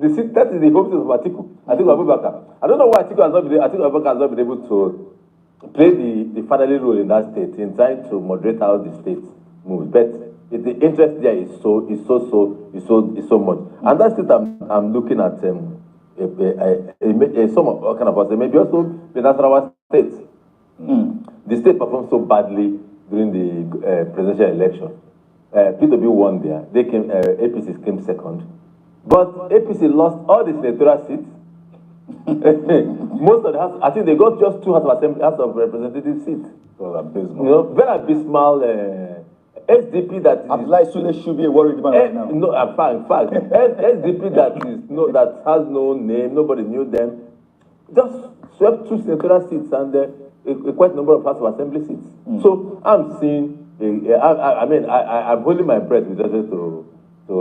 the seat, that is the home seat of Atiku Abubakar. I don't know why Atiku Abubakar has not been able to play the fatherly role in that state in trying to moderate how the state moves. But the interest there is so much. And that state I'm looking at some of kind of us, maybe also the Nasarawa state. The state performed so badly during the presidential election. PW won there. They came. APC came second, but APC lost all the senatorial seats. Most of the house, I think they got just 2 House of Representative seats. So abysmal. You know, very abysmal. SDP that is. Abdullahi Sule should be a worried man right now. No, in fact, SDP that has no name, nobody knew them, just swept 2 senatorial seats and a quite number of House of Assembly seats. So I'm seeing. I'm holding my breath with respect to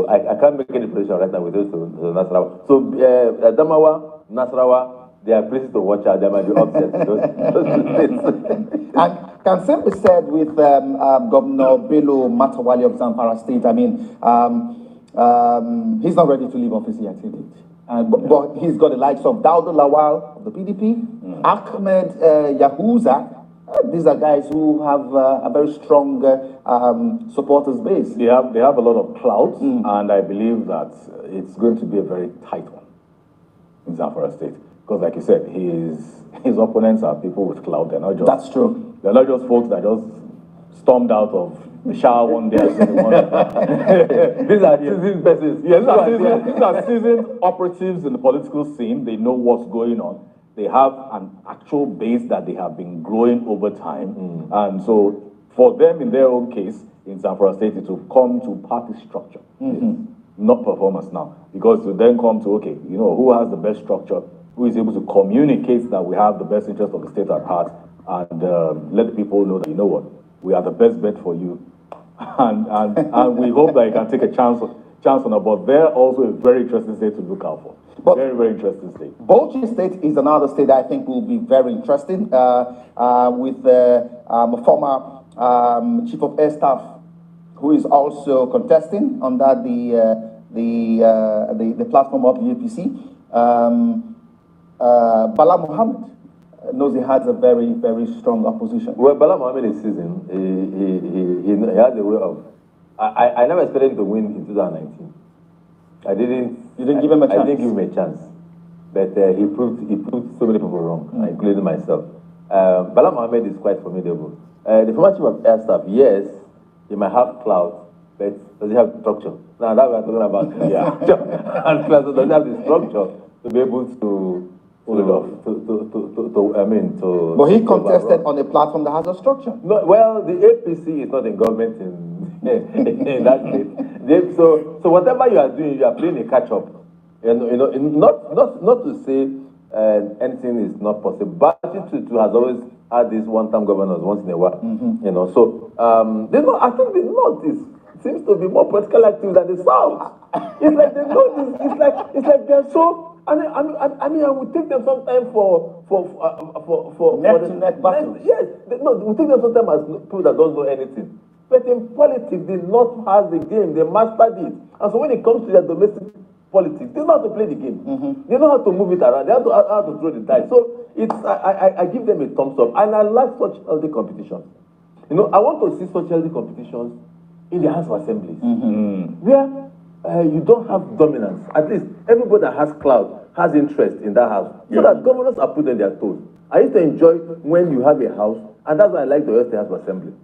I can't make any prediction right now with respect to Nasarawa. So Adamawa, Nasarawa, they are places to watch out. They might be upset. And can same be said with Governor Bello Matawali of Zamfara State? I mean, he's not ready to leave office yet, is it? But he's got the likes of Daudu Lawal of the PDP, Ahmed Yahuza. These are guys who have a very strong supporters base. They have a lot of clout, and I believe that it's going to be a very tight one in Zamfara State. Because, like you said, his opponents are people with clout. They're not just. That's true. They're not just folks that just stormed out of the shower one day. These are seasoned persons. Yes, these are seasoned operatives in the political scene. They know what's going on. They have an actual base that they have been growing over time. And so for them, in their own case, in Zamfara State, it will come to party structure, not performance now. Because it will then come to, okay, you know, who has the best structure, who is able to communicate that we have the best interest of the state at heart, and let the people know that, you know what, we are the best bet for you. And we hope that you can take a chance on it. But they're also a very interesting state to look out for. But very, very interesting state. Bauchi State is another state that I think will be very interesting with a former Chief of Air Staff who is also contesting under the platform of the APC. Bala Mohammed knows he has a very, very strong opposition. Well, Bala Mohammed is seasoned. He has a way of. I never expected him to win in 2019. You didn't give him a chance. I didn't give him a chance, but he proved so many people wrong, including myself. Bala Mohammed is quite formidable. The former Chief of Air Staff, yes, he might have clout, but does he have structure? Now that we're talking about, and plus does he have the structure to be able to pull it off? But he contested on a platform that has a structure. No, well, the APC is not in government in that state. So whatever you are doing, you are playing a catch up. Not to say anything is not possible. But it has always had these one-time governors once in a while. So I think the North seems to be more politically active than the South. It's like the North it's like they're so. I mean, I would take them sometime for neck battles. Yes, we take them sometimes as people that don't know anything. But in politics, the North has the game. They mastered it. And so when it comes to their domestic politics, they know how to play the game. They know how to move it around. They know how to throw the dice. So I give them a thumbs up. And I like such healthy competitions. I want to see such healthy competitions in the House of Assemblies, where you don't have dominance. At least everybody that has clout has interest in that house. So that governors are put on their toes. I used to enjoy when you have a house, and that's why I like the West House of Assembly.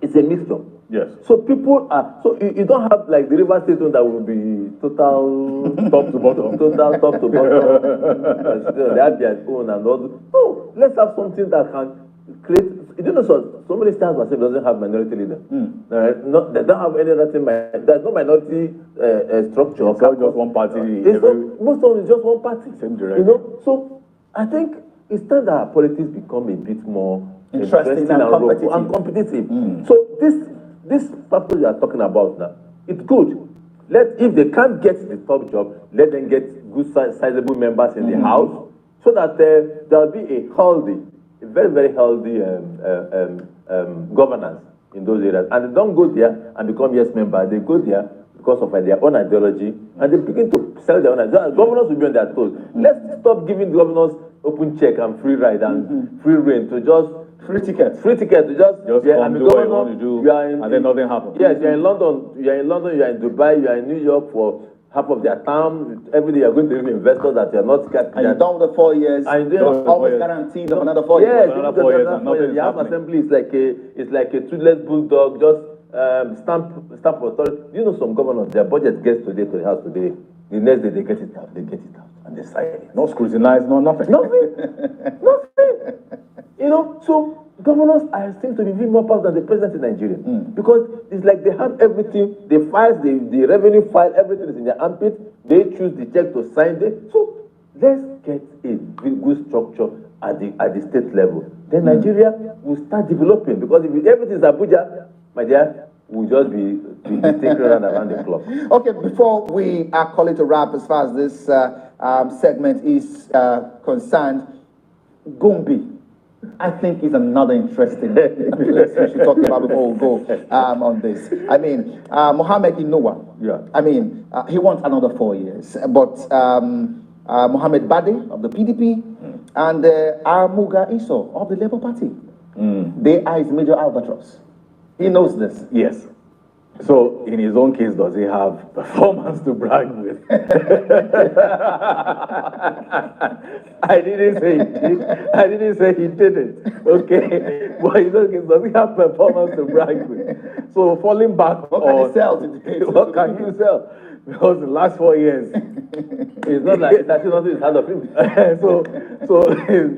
It's a mixture. Yes. So people are, so you don't have like the River State that will be total top to bottom. Total top to bottom. They have their own and all. No, let's have something that can create. You know, so many states doesn't have minority leader. They don't have any other thing. There's no minority structure. It's not just one party. Most of them is just one party. Same direction. So I think it's time that politics become a bit more interesting and competitive. So this factor you are talking about now, it's good. If they can't get the top job, let them get good sizable members in the house, so that there'll be a very, very healthy governance in those areas. And they don't go there and become yes member. They go there because of their own ideology, and they begin to sell their own ideology. Governors will be on their toes. Let's stop giving governors open check and free ride and free reign to just free ticket to just come do what you want to do, and then nothing happens. Yes, you're in London, you're in Dubai, you're in New York for half of their term. Every day you're going to give investors that you're not scared. And you're done with the 4 years. And you're always guaranteed of another 4 years. Yes, another 4 years. The House Assembly is like a toothless bulldog, just stamp authority. You know, some governors, their budget gets today to the House today. The next day they get it out, and they sign it. No scrutinized, no nothing. Nothing. You know, so governors seem to be even more powerful than the president in Nigeria. Because it's like they have everything, the files, the revenue file, everything is in their armpit. They choose the check to sign it. So let's get a good structure at the state level. Then Nigeria will start developing, because if everything is Abuja, my dear, we'll just be taking around the clock. Okay, before we call it a wrap as far as this segment is concerned, Gombe, I think, is another interesting place we should talk about before we go on this. I mean, Mohammed Inowa, I mean, he wants another 4 years, but Mohammed Bade of the PDP and Armuga Iso of the Labour Party, they are his major albatross. He knows this. Yes. So, in his own case, does he have performance to brag with? I didn't say he didn't. Okay. But in his own case, does he have performance to brag with? So, falling back what can he sell to the case? What can you sell? Because the last 4 years, it's not like it's actually nothing is hard of him. so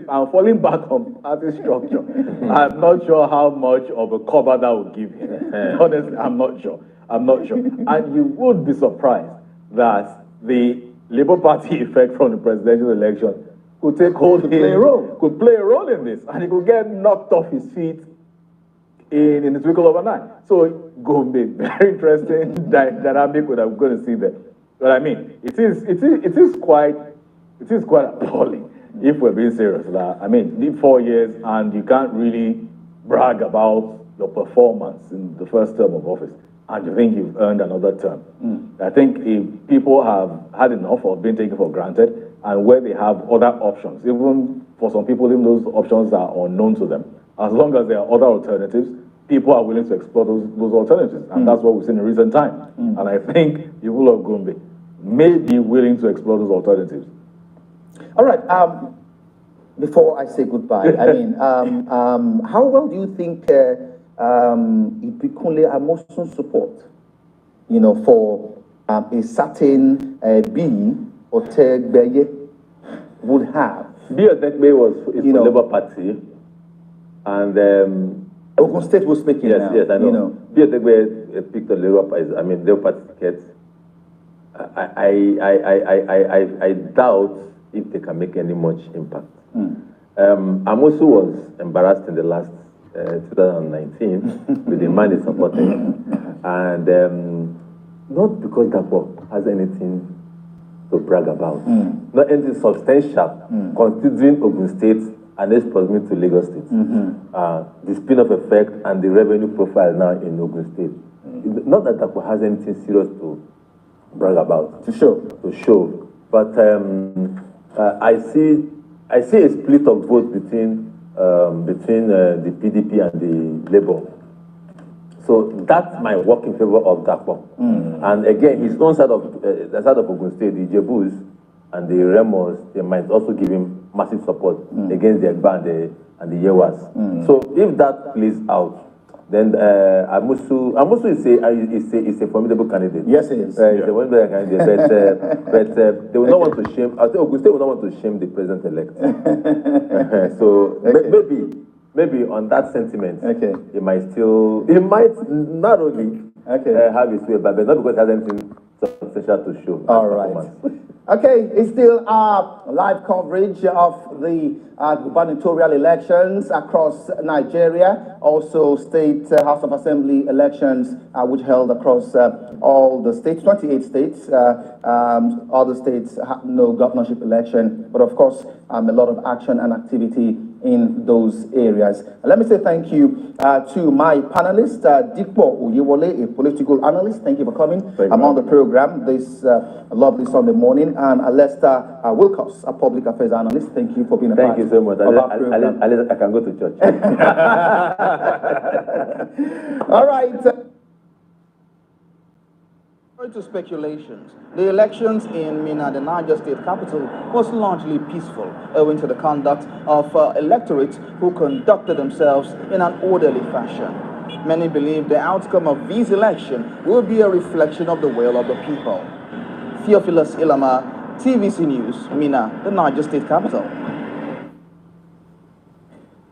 I'm falling back on party structure. I'm not sure how much of a cover that would give him. Honestly, I'm not sure. And you would be surprised that the Labour Party effect from the presidential election could take hold, could play a role in this, and he could get knocked off his feet in the twinkle of an eye. So Gombe, very interesting dynamic that I'm going to see there. But I mean, it is quite appalling if we're being serious. I mean, the 4 years and you can't really brag about your performance in the first term of office, and you think you've earned another term. I think if people have had enough of being taken for granted, and where they have other options, even for some people, even those options are unknown to them. As long as there are other alternatives, people are willing to explore those alternatives. And that's what we've seen in recent time. And I think the people of Gombe may be willing to explore those alternatives. All right. Before I say goodbye, I mean, how well do you think Ibikunle Amosun support, you know, for a certain B Otegbeye would have? B Otegbeye is the Labour Party, and Ogun State was speaking now. Yes, I know. You know. B Otegbeye picked the Labour Party. I mean, Labour Party tickets. I doubt if they can make any much impact. Amosu was embarrassed in the last 2019 with the man he supported, and not because Dapo has anything to brag about, not anything substantial, considering Ogun State and its proximity to Lagos State, the spin-off effect and the revenue profile now in Ogun State. Not that Dapo has anything serious to brag about, to show, but I see a split of vote between the PDP and the Labour. So that might work in favor of Dapo. And again, his own side of the side of Ogun State, the Jebus and the Remos, they might also give him massive support against the Egba and the Yewas. So if that plays out, then Amosu is a formidable candidate. Yes, he is. He's a formidable candidate, but they will not want to shame. I think Ogun State will not want to shame the president-elect. So maybe on that sentiment, he might not only have his way, but not because he has anything substantial to show. All right. Okay, it's still our live coverage of the gubernatorial elections across Nigeria, also state House of Assembly elections, which held across all the states, 28 states. Other states have no governorship election, but of course, a lot of action and activity in those areas. And let me say thank you to my panelist, Dikpo Oyewole, a political analyst. Thank you for coming on the program this lovely Sunday morning. And Lester Wilcox, a public affairs analyst. Thank you for being a part Thank you so much. of our program. I can go to church. All right. To speculations, the elections in Minna, the Niger State capital, was largely peaceful, owing to the conduct of electorates who conducted themselves in an orderly fashion. Many believe the outcome of this election will be a reflection of the will of the people. Theophilus Ilama, TVC News, Minna, the Niger State capital.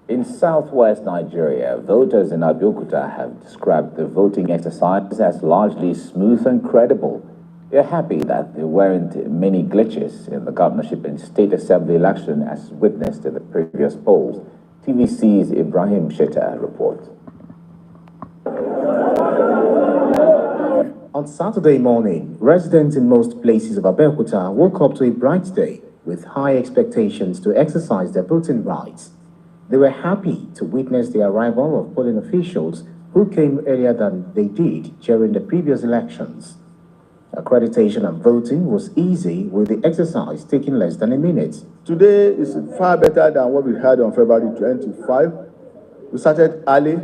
In southwest Nigeria, voters in Abeokuta have described the voting exercise as largely smooth and credible. They're happy that there weren't many glitches in the governorship and state assembly election as witnessed in the previous polls. TVC's Ibrahim Sheta reports. On Saturday morning, residents in most places of Abeokuta woke up to a bright day with high expectations to exercise their voting rights. They were happy to witness the arrival of polling officials who came earlier than they did during the previous elections. Accreditation and voting was easy, with the exercise taking less than a minute. Today is far better than what we had on February 25. We started early,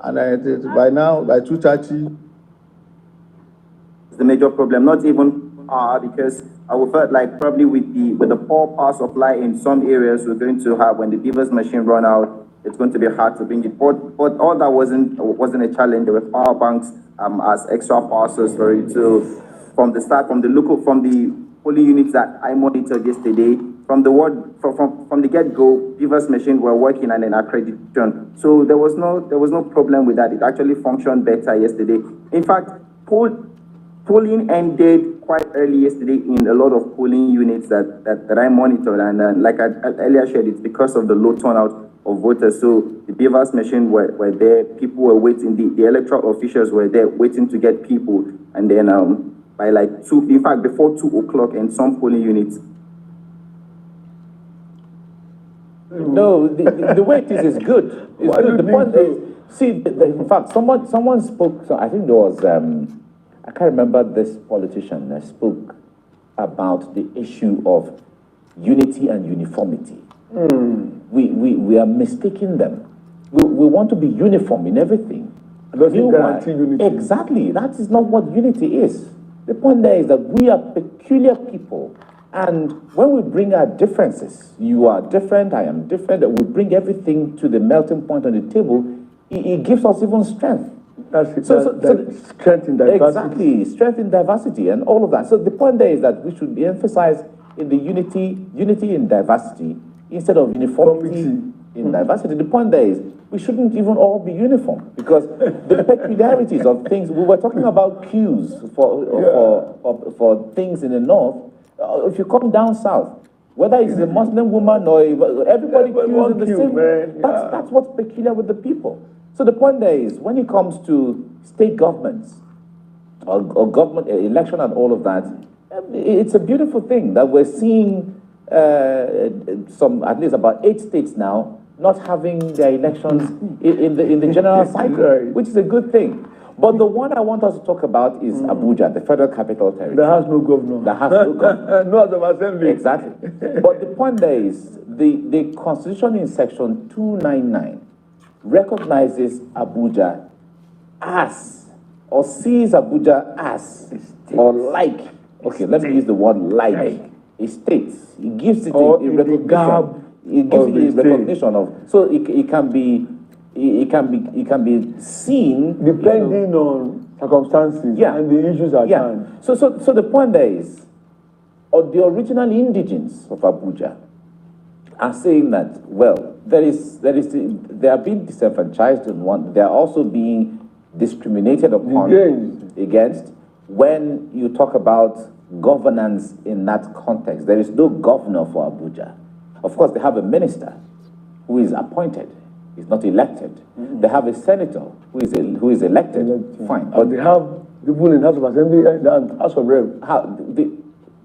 and by now, by 2:30. The major problem, not even because I felt like probably with the poor power supply in some areas, we're going to have, when the beavers machine run out, it's going to be hard to bring it. But all that wasn't a challenge. There were power banks as extra power source for it. So from the polling units that I monitored yesterday, from the get-go, beavers machine were working and then accreditation. So there was no problem with that. It actually functioned better yesterday. In fact, polling ended quite early yesterday in a lot of polling units that I monitored, and like I earlier shared, it's because of the low turnout of voters. So the beavers machine were there, people were waiting, the electoral officials were there waiting to get people, and then by like before 2 o'clock in some polling units. No, the way it is good. It's good. The point is, see, in fact, someone spoke, so I think there was, I can't remember this politician that spoke about the issue of unity and uniformity. We are mistaking them. We want to be uniform in everything. Unity. Exactly. That is not what unity is. The point there is that we are peculiar people. And when we bring our differences, you are different, I am different, and we bring everything to the melting point on the table, it gives us even strength. That's strength in diversity. Exactly, strength in diversity and all of that. So the point there is that we should emphasize in the unity in diversity instead of uniformity in diversity. The point there is we shouldn't even all be uniform, because the peculiarities of things, we were talking about queues for things in the north. If you come down south, whether it's a Muslim woman or everybody queues in the same way, that's what's peculiar with the people. So the point there is, when it comes to state governments or government election and all of that, it's a beautiful thing that we're seeing at least about 8 states now not having their elections in the general cycle, which is a good thing. But the one I want us to talk about is Abuja, the Federal Capital Territory. That has no governor. That has no governor. No other assembly. Exactly. But the point there is, the Constitution in Section 299 recognizes Abuja as, or sees Abuja as, or like, okay, let me use the word like, a state. It gives it a recognition. It gives it a recognition of, so it can be seen depending on circumstances and the issues at hand. So the point there is, the original indigents of Abuja are saying that, well, they are being disenfranchised in one. They are also being discriminated upon against when you talk about governance in that context. There is no governor for Abuja. Of course, they have a minister who is appointed. He's not elected. They have a senator who is elected. Fine. But they have people in House of Assembly and House of Rep.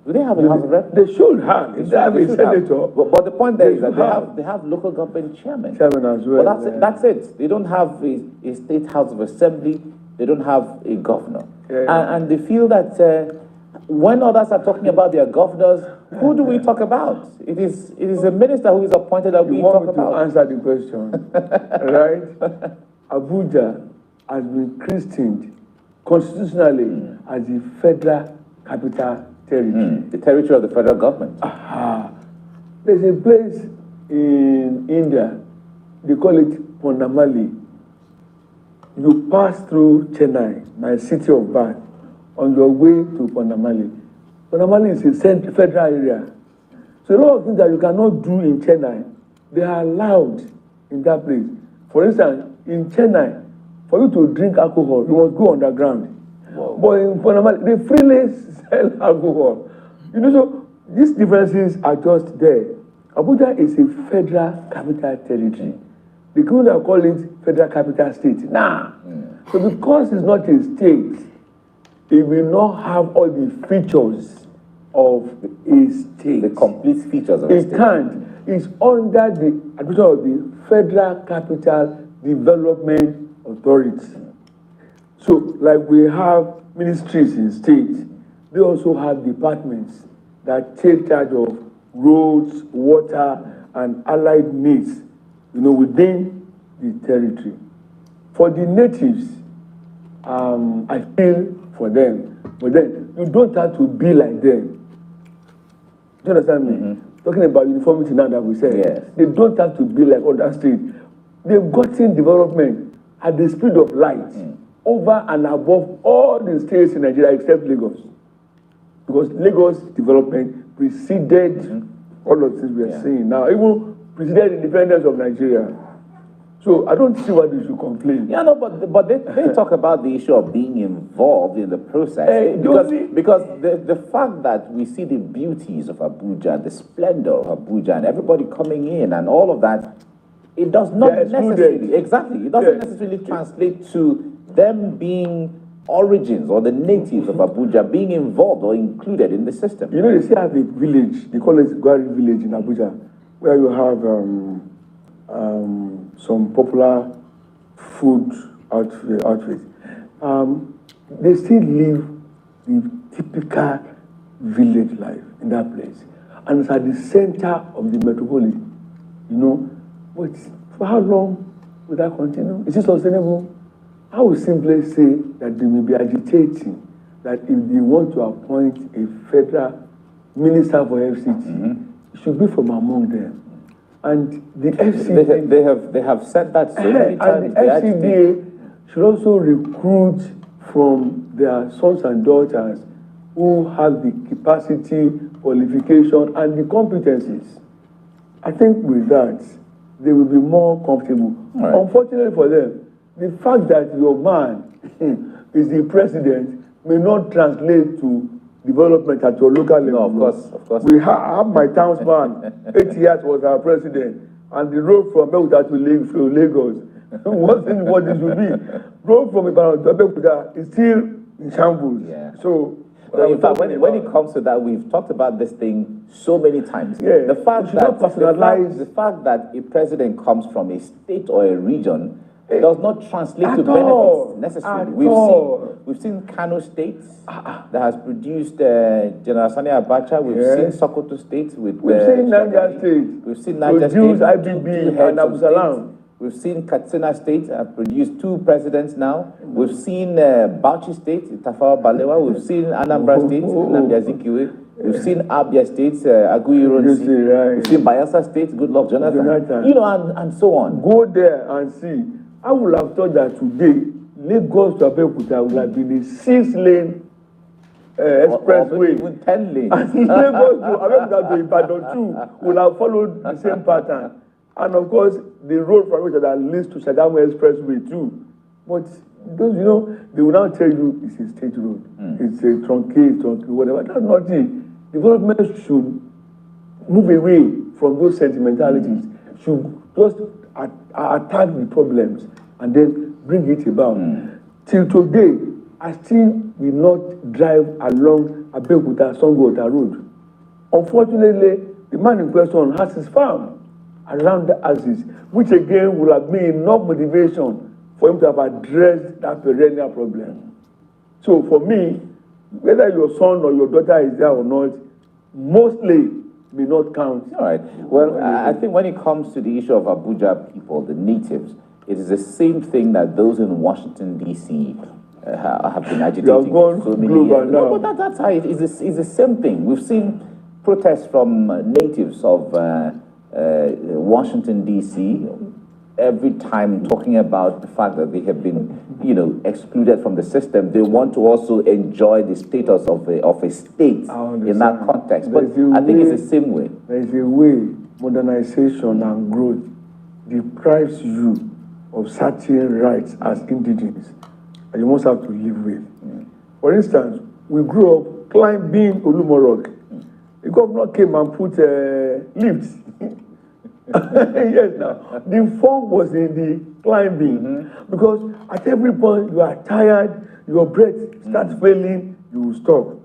Do they have a House of Reps? They should have. If they have a senator. But the point there is that have. they have local government chairman. Chairman as well. But that's it. They don't have a state house of assembly. They don't have a governor. And they feel that when others are talking about their governors, who do we talk about? It is a minister who is appointed that we talk about. To answer the question, right? Abuja has been christened constitutionally as the Federal Capital Territory. The territory of the federal government. There's a place in India, they call it Pondamali. You pass through Chennai, my city of birth, on your way to Pondamali. Pondamali is a federal area. So a lot of things that you cannot do in Chennai, they are allowed in that place. For instance, in Chennai, for you to drink alcohol, you must go underground. Wow. But in Pondamali, they freely sell alcohol. You know, so these differences are just there. Abuja is a federal capital territory. The government call it federal capital state. So because it's not a state, it will not have all the features of a state. The complete features of a state. It can't. It's under the administration of the Federal Capital Development Authority. So, like we have ministries in states, they also have departments that take charge of roads, water, and allied needs, within the territory. For the natives, I feel for them, but then you don't have to be like them. Do you understand me? Talking about uniformity now that we said, yes. They don't have to be like other states. They've gotten development at the speed of light over and above all the states in Nigeria except Lagos. Because Lagos development preceded all of the things we are seeing now, even preceded independence of Nigeria. So I don't see why they should complain. Yeah, no, but they talk about the issue of being involved in the process. Because the fact that we see the beauties of Abuja, the splendor of Abuja, and everybody coming in and all of that, it does not necessarily, it doesn't necessarily translate to them being origins or the natives of Abuja being involved or included in the system. You know, they still have a village, they call it Gwari village in Abuja, where you have some popular food outfits. They still live the typical village life in that place. And it's at the center of the metropolis, But for how long will that continue? Is it sustainable? I would simply say that they may be agitating that if they want to appoint a federal minister for FCT, it should be from among them. And the FCT... They have said that so many times. And the FCDA should also recruit from their sons and daughters who have the capacity, qualification, and the competencies. I think with that, they will be more comfortable. Right. Unfortunately for them, the fact that your man is the president may not translate to development at your local level. No, of course. We have my townsman, 8 years was our president, and the road from Abeokuta to Lagos wasn't what it should be. Road from Ibadan to Abeokuta is still in shambles. Yeah. So in fact, when it comes to that, we've talked about this thing so many times. Yeah. The fact that a president comes from a state or a region does not translate to benefits necessarily. We've seen Kano State that has produced General Sani Abacha. We've seen Sokoto State with we've seen Niger State. We've seen Niger State. IBB and Abu Salam. We've seen Katsina State produced 2 presidents now. We've seen Bauchi State, Tafawa Balewa. We've seen Anambra State, Nnamdi Azikiwe. We've seen Abia State, Aguiyi. We've seen Bayelsa State, Goodluck Jonathan. And so on. Go there and see. I would have thought that today, Lagos to Abeokuta would have been a 6-lane expressway. Even 10 lanes. And Lagos to Abeokuta to Ibadan too would have followed the same pattern. And of course, the road from which that leads to Shagamu Expressway too. But those, they will now tell you it's a state road. It's a truncated, whatever. That's not it. Development should move away from those sentimentalities. Should just attack the problems and then bring it about. Till today, I still will not drive along Abeokuta Sango-Ota Road. Unfortunately, the man in question has his farm around the axis, which again will have been enough motivation for him to have addressed that perennial problem. So for me, whether your son or your daughter is there or not, mostly may not count. All right. Well, I think when it comes to the issue of Abuja people, the natives, it is the same thing that those in Washington, D.C. Have been agitating for so many years. No, but that's how it is. It's the same thing. We've seen protests from natives of Washington, D.C. every time talking about the fact that they have been, excluded from the system. They want to also enjoy the status of a state in that context. But I think it's the same way. There is a way modernization and growth deprives you of certain rights as indigenous, and you must have to live with. For instance, we grew up climbing Olumorok. The governor came and put lifts. Yes, now the fun was in the climbing, because at every point you are tired, your breath starts failing, you will stop,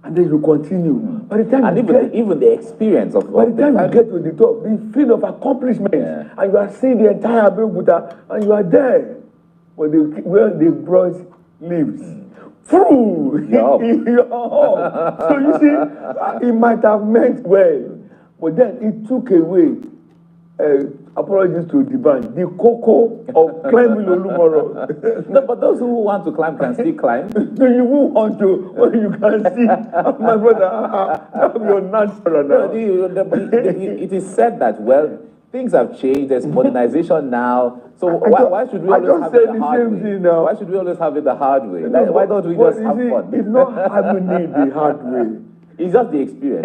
and then you continue. By the time even the experience of by the time you get to the top, the feeling of accomplishment, and you are seeing the entire Abeokuta, and you are there. But when they brought lifts, through so you see, it might have meant well, but then it took away. Apologies to the band. The cocoa of climbing Olumoro. No, but those who want to climb can still climb. No, you won't want to. Well, you can see, my brother, you're natural now. It is said that, well, things have changed. There's modernization now. So why should we always have it the hard way? Why should we always have it the hard way? Why don't we just have fun? It's not having it the hard way. It's just the experience.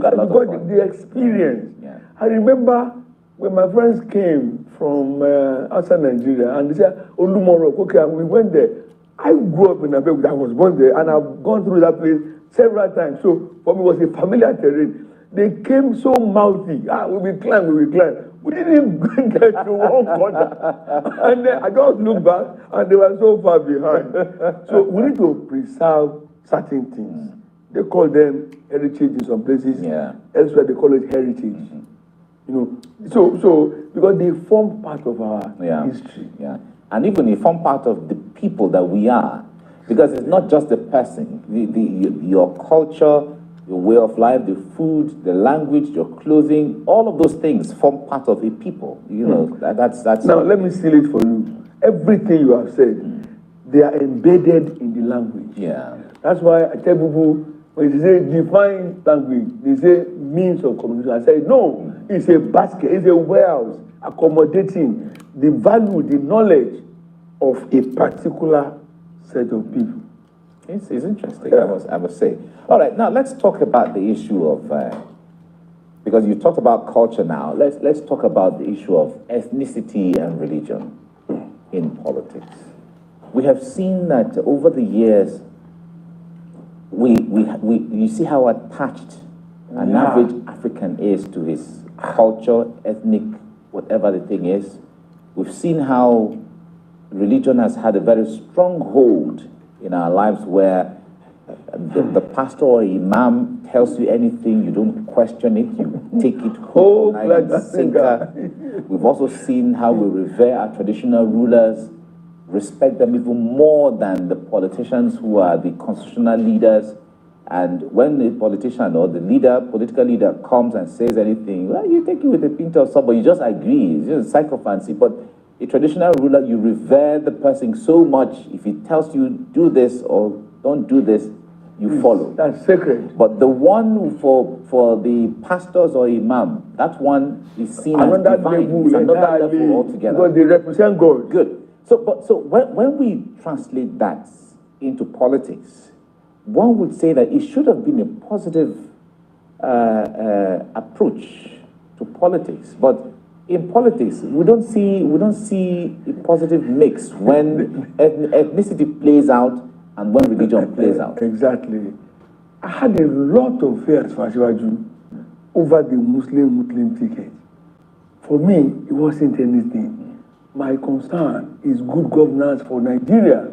That's the experience. Yeah. I remember when my friends came from outside Nigeria and they said, Olumoro, okay, and we went there. I grew up in Abeokuta, I was born there, and I've gone through that place several times. So for me, it was a familiar terrain. They came so mouthy. We will climb, we will climb. We didn't get to one corner. And then I just looked back, and they were so far behind. So we need to preserve certain things. They call them heritage in some places. Elsewhere they call it heritage. So because they form part of our history. And even they form part of the people that we are. Because it's not just the person. Your culture, your way of life, the food, the language, your clothing, all of those things form part of a people. That's now let me seal it for you. Everything you have said, they are embedded in the language. That's why I tell people, when they say define language, they say means of communication. I say no, it's a basket, it's a warehouse accommodating the value, the knowledge of a particular set of people. It's interesting, I must say. All right, now let's talk about the issue of, because you talked about culture now, let's talk about the issue of ethnicity and religion in politics. We have seen that over the years, you see how attached an average African is to his culture, ethnic, whatever the thing is. We've seen how religion has had a very strong hold in our lives, where the pastor or imam tells you anything, you don't question it, you take it home like a sinker. We've also seen how we revere our traditional rulers, respect them even more than the politicians who are the constitutional leaders. And when the politician or the political leader comes and says anything, well, you take it with a pinch of salt, but you just agree, it's just sycophancy. But a traditional ruler, you revere the person so much, if he tells you do this or don't do this, you follow. That's sacred. But the one for the pastors or imam, that one is seen as divine. It's another level altogether. Because they represent God. Good. So when we translate that into politics, one would say that it should have been a positive approach to politics. But in politics, we don't see a positive mix when ethnicity plays out and when religion plays out. Exactly. I had a lot of fears for Asiwaju over the Muslim ticket. For me, it wasn't anything. My concern is good governance for Nigeria.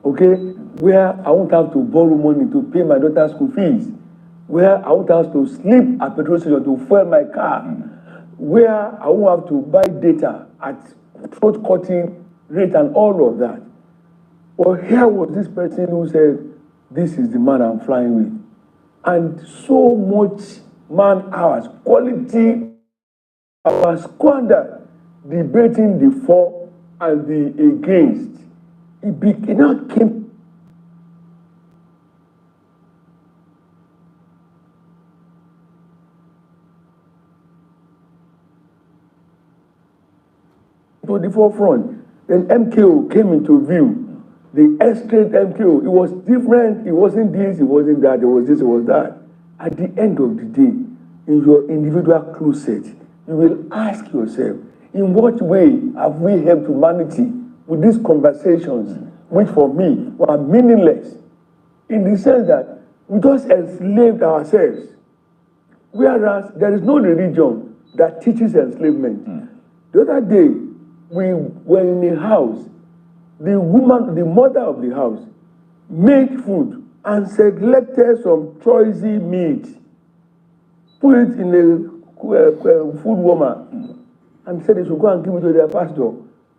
okay, where I won't have to borrow money to pay my daughter's school fees, where I won't have to sleep at petrol station to fuel my car, where I won't have to buy data at throat-cutting rate and all of that. Well, here was this person who said, this is the man I'm flying with. And so much man hours, quality hours squandered debating the for and the against. It now came to the forefront. Then MKO came into view. The S-trade MKO, it was different. It wasn't this, it wasn't that, it was this, it was that. At the end of the day, in your individual closet, you will ask yourself, in what way have we helped humanity with these conversations, which for me were meaningless, in the sense that we just enslaved ourselves. Whereas there is no religion that teaches enslavement. The other day, we were in a house. The woman, the mother of the house, made food and selected some choicey meat, put it in a food warmer, and said they should go and give it to their pastor.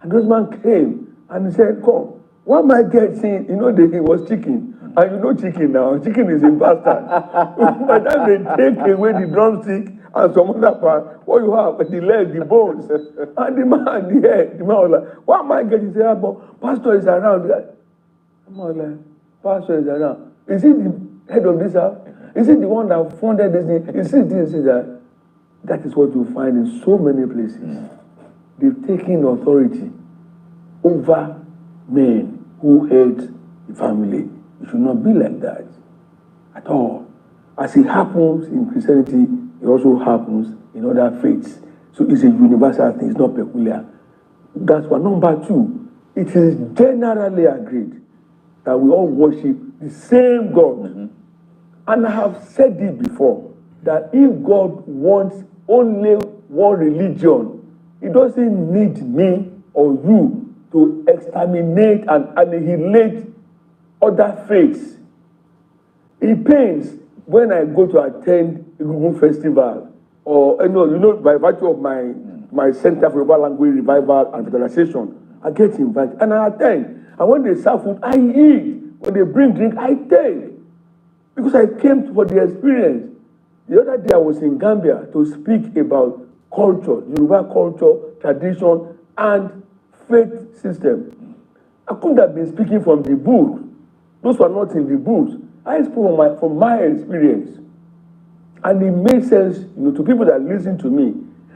And this man came and he said, come, what am I getting? You know, it was chicken. And you know chicken now. Chicken is a bastard. By the time they take away the drumstick and some other part, what you have, the leg, the bones. And the man, the head, the man was like, what am I getting? He said, but pastor is around. I'm like, pastor is around. Is he the head of this house? Is he the one that funded this thing? Is he this, is that? That is what you find in so many places. They've taken authority over men who hate the family. It should not be like that at all. As it happens in Christianity, it also happens in other faiths. So it's a universal thing, it's not peculiar. That's one. Number two, it is generally agreed that we all worship the same God. And I have said it before, that if God wants only one religion, He doesn't need me or you to exterminate and annihilate other faiths. It pains when I go to attend a Google festival, or you know, by virtue of my Center for Yoruba Language Revival and Fertilization, I get invited and I attend. And when they serve food, I eat. When they bring drink, I take. Because I came for the experience. The other day I was in Gambia to speak about culture, Yoruba culture, tradition, and faith system. I couldn't have been speaking from the book. Those were not in the books. I spoke from my experience. And it made sense, to people that listen to me.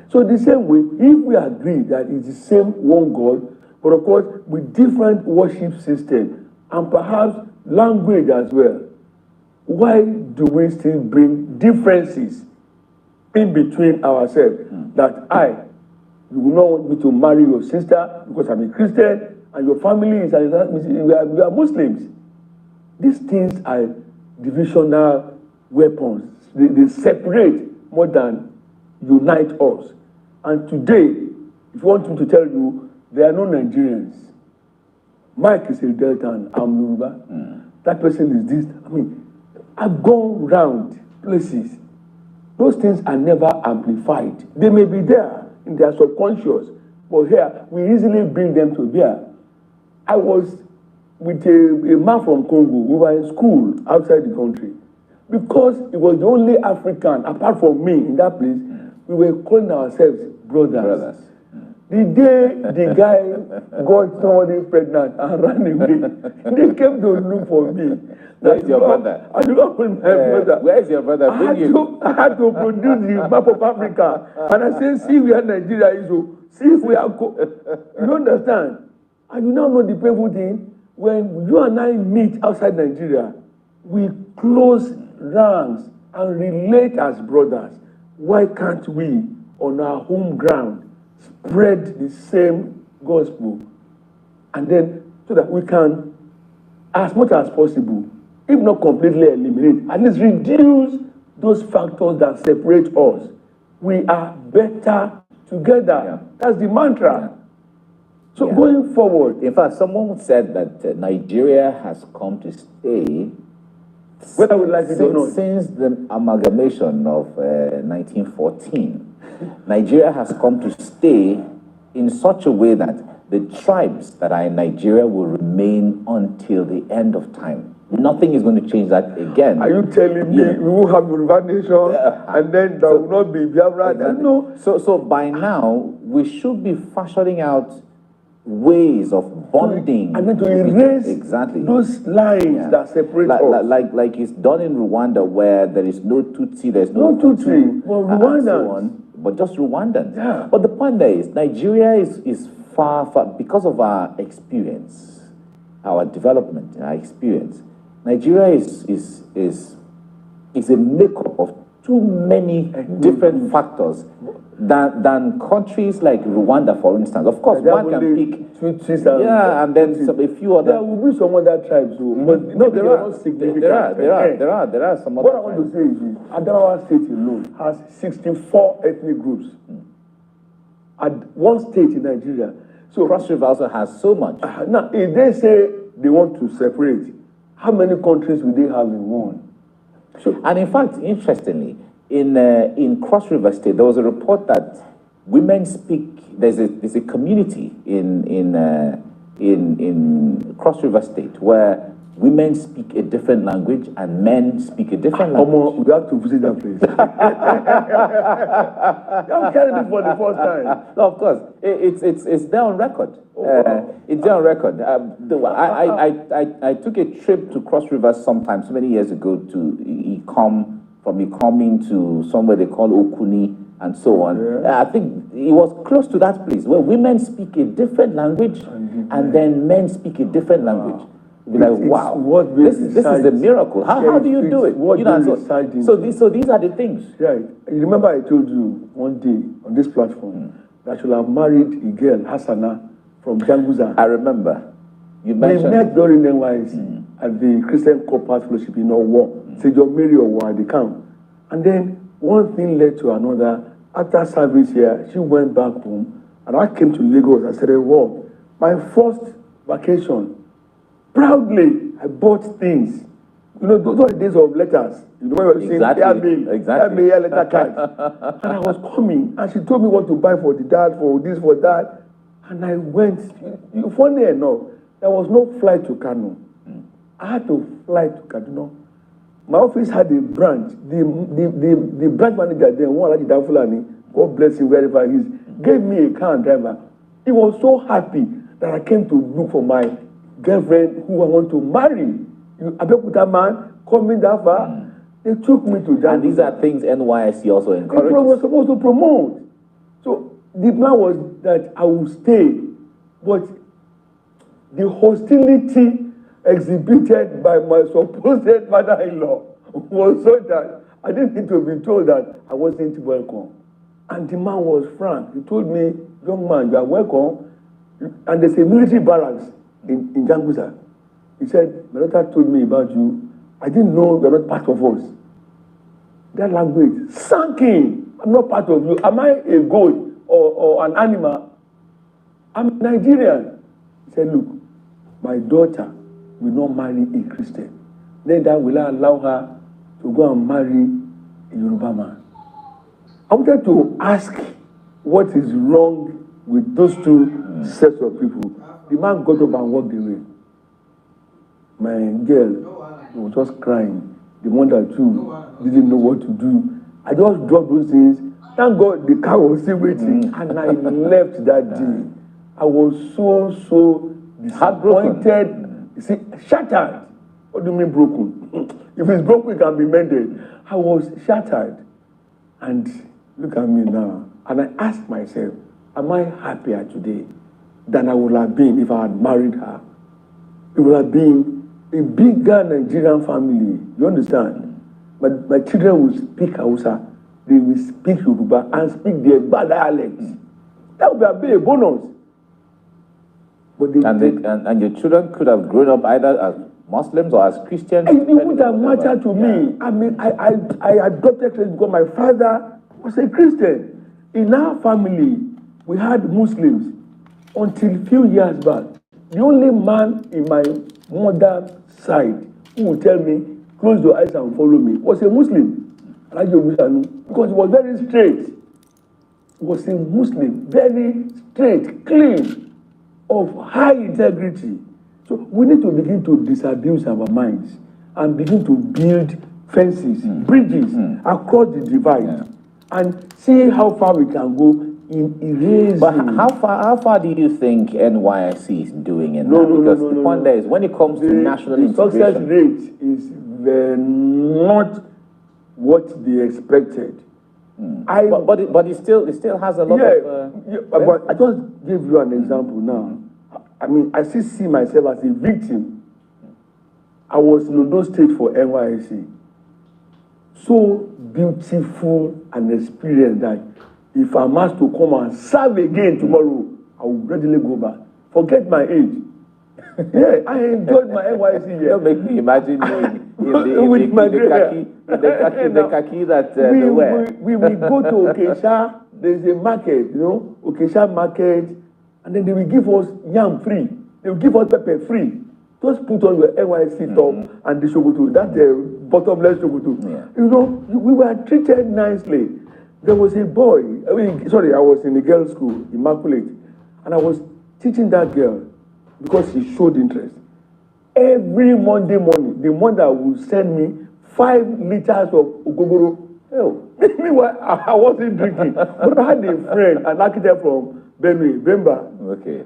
So the same way, if we agree that it's the same one God, but of course with different worship system and perhaps language as well, why do we still bring differences in between ourselves? That you will not want me to marry your sister because I'm a Christian, and your family is, we are Muslims. These things are divisional weapons. They separate more than unite us. And today, if you want me to tell you, there are no Nigerians. Mike is a Delta and I'm Yoruba. That person is this. I've gone round places. Those things are never amplified. They may be there in their subconscious, but here, we easily bring them to bear. I was with a man from Congo. We were in school outside the country. Because it was the only African, apart from me, in that place, we were calling ourselves brothers. The day the guy got somebody pregnant and ran away, they came to look for me. Where is your brother? I do not want my brother. Where is your brother? I had to produce the map of Africa. And I said, see where Nigeria is. See where I go. You understand? And you now know the painful thing. When you and I meet outside Nigeria, we close ranks and relate as brothers. Why can't we, on our home ground, spread the same gospel? And then, so that we can, as much as possible, if not completely eliminate, at least reduce those factors that separate us. We are better together. That's the mantra. So going forward, in fact, someone said that Nigeria has come to stay whether we like it or not, since the amalgamation of 1914. Nigeria has come to stay in such a way that the tribes that are in Nigeria will remain until the end of time. Nothing is going to change that again. Are you telling me we will have Yoruba nation and then there will not be Biafra? Exactly. No. So by now, we should be fashioning out ways of bonding. And then to erase those lines that separate us. Like it's done in Rwanda, where there is no Tutsi, there's no Tutsi, well, Rwandans. But just Rwandans. Yeah. But the point there is, Nigeria is far, because of our experience, our development, our experience. Nigeria is a makeup of too many different factors than countries like Rwanda, for instance. Of course, one can pick and then a few other. There will be some other tribes too, but no, there are not significant. There are some other. What I want to say is, Adamawa State alone has 64 ethnic groups. At one state in Nigeria, so Cross River also has so much. Now, if they say they want to separate, how many countries will they have in one? So, and in fact, interestingly, in Cross River State, there was a report that women speak. There's a community in Cross River State where women speak a different language and men speak a different language. We have to visit that place. I'm carrying it for the first time. No, of course, it's there on record. It's there on record. I took a trip to Cross River sometime, so many years ago, to Ikomi to somewhere they call Okuni and so on. Yeah. I think it was close to that place where women speak a different language and then men speak a different language. Be like, wow, this is a miracle. How do you do it? So these are the things. Right. You remember I told you one day on this platform that I should have married a girl, Hassana, from Janguza. I remember. You mentioned. We met during NYC at the Christian Corporate Fellowship in Owo. Say John Mary Owo at the camp. And then one thing led to another. After service here, she went back home. And I came to Lagos. I said, well, my first vacation, proudly, I bought things. You know, those are the days of letters. You know, when you were saying, letter card. And I was coming, and she told me what to buy for the dad, for this, for that. And I went. Funny enough, there was no flight to Kano. I had to fly to Kaduna. My office had a branch. The branch manager there, God bless him wherever he is, gave me a car and driver. He was so happy that I came to look for my girlfriend who I want to marry. Abeokuta man coming that far, they took me to that. And these are things NYSC also encourages. They were supposed to promote. So the plan was that I would stay, but the hostility exhibited by my supposed mother-in-law was so that I didn't need to be told that I wasn't welcome. And the man was frank. He told me, young man, you are welcome. And there's a military barracks in Janguza. He said, my daughter told me about you. I didn't know you're not part of us. That language sank in. I'm not part of you. Am I a goat or an animal? I'm Nigerian. He said, look, my daughter will not marry a Christian. Neither will I allow her to go and marry a Yoruba man. I wanted to ask what is wrong with those two sets of people. The man got up and walked away. My girl was just crying. The mother too didn't know what to do. I just dropped those things. Thank God the car was still waiting. And I left that day. I was so disappointed. You see, shattered. What do you mean broken? If it's broken, it can be mended. I was shattered. And look at me now. And I asked myself, am I happier today than I would have been if I had married her? It would have been a bigger Nigerian family. You understand? But my children will speak Hausa. They will speak Yoruba and speak their bad dialects. That would have been a bonus. But and your children could have grown up either as Muslims or as Christians. It wouldn't have mattered to me. I mean, I adopted Christian because my father was a Christian. In our family, we had Muslims. until few years back, the only man in my mother's side who would tell me, close your eyes and follow me, was a Muslim, because he was very straight. He was a Muslim, very straight, clean, of high integrity. So we need to begin to disabuse our minds and begin to build fences, bridges across the divide, and see how far we can go in erasing. But how far do you think NYSC is doing in that? Because the point there is, when it comes to national integration, success rate is not what they expected. But it still has a lot of. But I just give you an example now. I mean, I still see myself as a victim. I was in Ondo State for NYSC. So beautiful an experience that if I'm asked to come and serve again tomorrow, I will readily go back. Forget my age. Yeah, I enjoyed my NYSC year. Don't make me imagine in the khaki that they wear. We will go to Okesha. There's a market, Okesha market, and then they will give us yam free. They will give us pepper free. Just put on your NYSC top and the shokoto, that bottomless shokoto. Yeah. We were treated nicely. There was a boy, I was in a girls' school, Immaculate, and I was teaching that girl because she showed interest. Every Monday morning, the mother would send me 5 liters of ogogoro. Meanwhile, I wasn't drinking, but I had a friend, an architect from Benue, Bemba. Okay.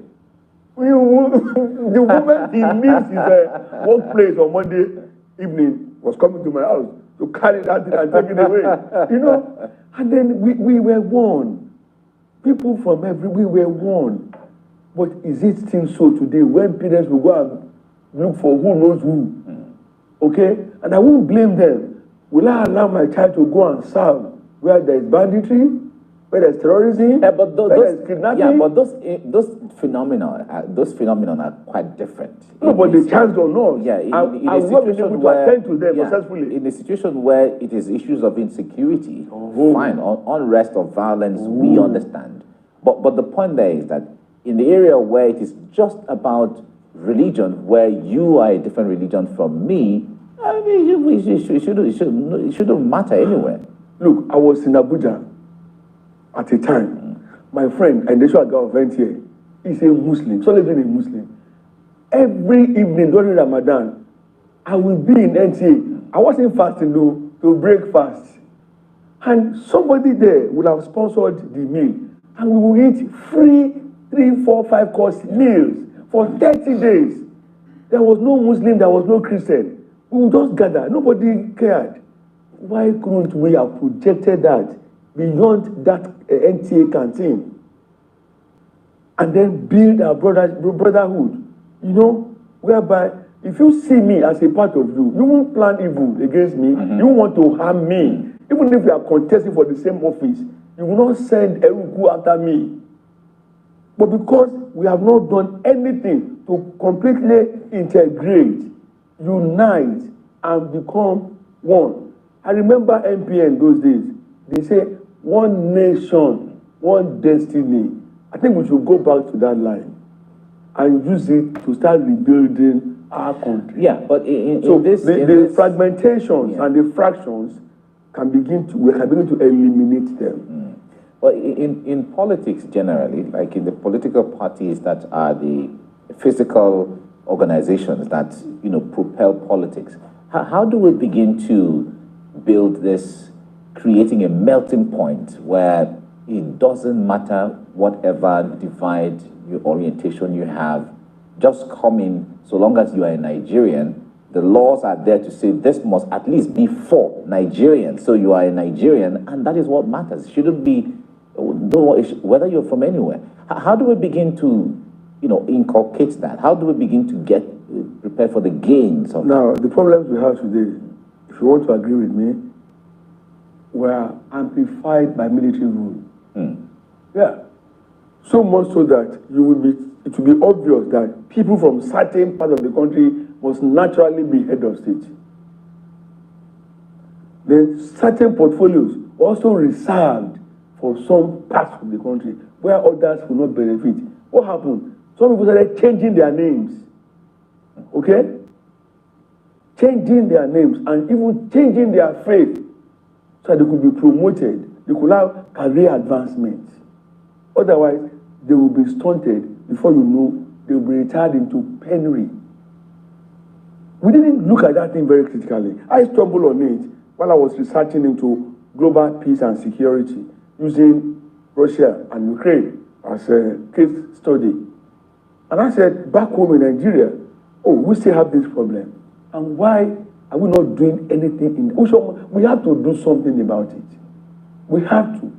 The moment he leaves his workplace on Monday evening, was coming to my house to carry that thing and take it away. And then we were warned. People from we were warned. But is it still so today when parents will go and look for who knows who? Okay? And I won't blame them. Will I allow my child to go and serve where there is banditry? Where there's terrorism, but there's kidnapping. Yeah, but those phenomena are quite different. No, but the chance or not. Yeah, in a situation where attend to them successfully. In a situation where it is issues of insecurity, fine, unrest or violence, we understand. But the point there is that in the area where it is just about religion, where you are a different religion from me, I mean, it shouldn't matter anywhere. Look, I was in Abuja at a time. My friend, and the guy of NTA, is a Muslim, so living a Muslim. Every evening during Ramadan, I will be in NTA. I wasn't fasting though, to break fast. And somebody there would have sponsored the meal. And we will eat free 3, 4, 5 course meals for 30 days. There was no Muslim, there was no Christian. We would just gather. Nobody cared. Why couldn't we have projected that beyond that NTA canteen and then build our brotherhood, whereby if you see me as a part of you, you won't plan evil against me, you want to harm me. Even if we are contesting for the same office, you will not send Eruku after me. But because we have not done anything to completely integrate, unite, and become one. I remember MPN those days. They say, one nation, one destiny. I think we should go back to that line and use it to start rebuilding our country. Yeah, but the fragmentations and the fractions we can begin to eliminate them. Well, in politics generally, like in the political parties that are the physical organizations that propel politics, how do we begin to build this, creating a melting point where it doesn't matter whatever divide your orientation you have, just come in, so long as you are a Nigerian, the laws are there to say this must at least be for Nigerians, so you are a Nigerian, and that is what matters. It shouldn't be whether you're from anywhere. How do we begin to inculcate that? How do we begin to get prepared for the gains of Now, the problems we have today, if you want to agree with me, were amplified by military rule. Yeah. So much so that it will be obvious that people from certain part of the country must naturally be head of state. Then certain portfolios also reserved for some parts of the country where others will not benefit. what happened? Some people started changing their names. Okay? Changing their names and even changing their faith so that they could be promoted. They could have career advancement. Otherwise, they will be stunted. Before you know, they will be retired into penury. We didn't look at that thing very critically. I stumbled on it while I was researching into global peace and security using Russia and Ukraine as a case study. And I said, back home in Nigeria, oh, we still have this problem. And why are we not doing anything? We have to do something about it. We have to.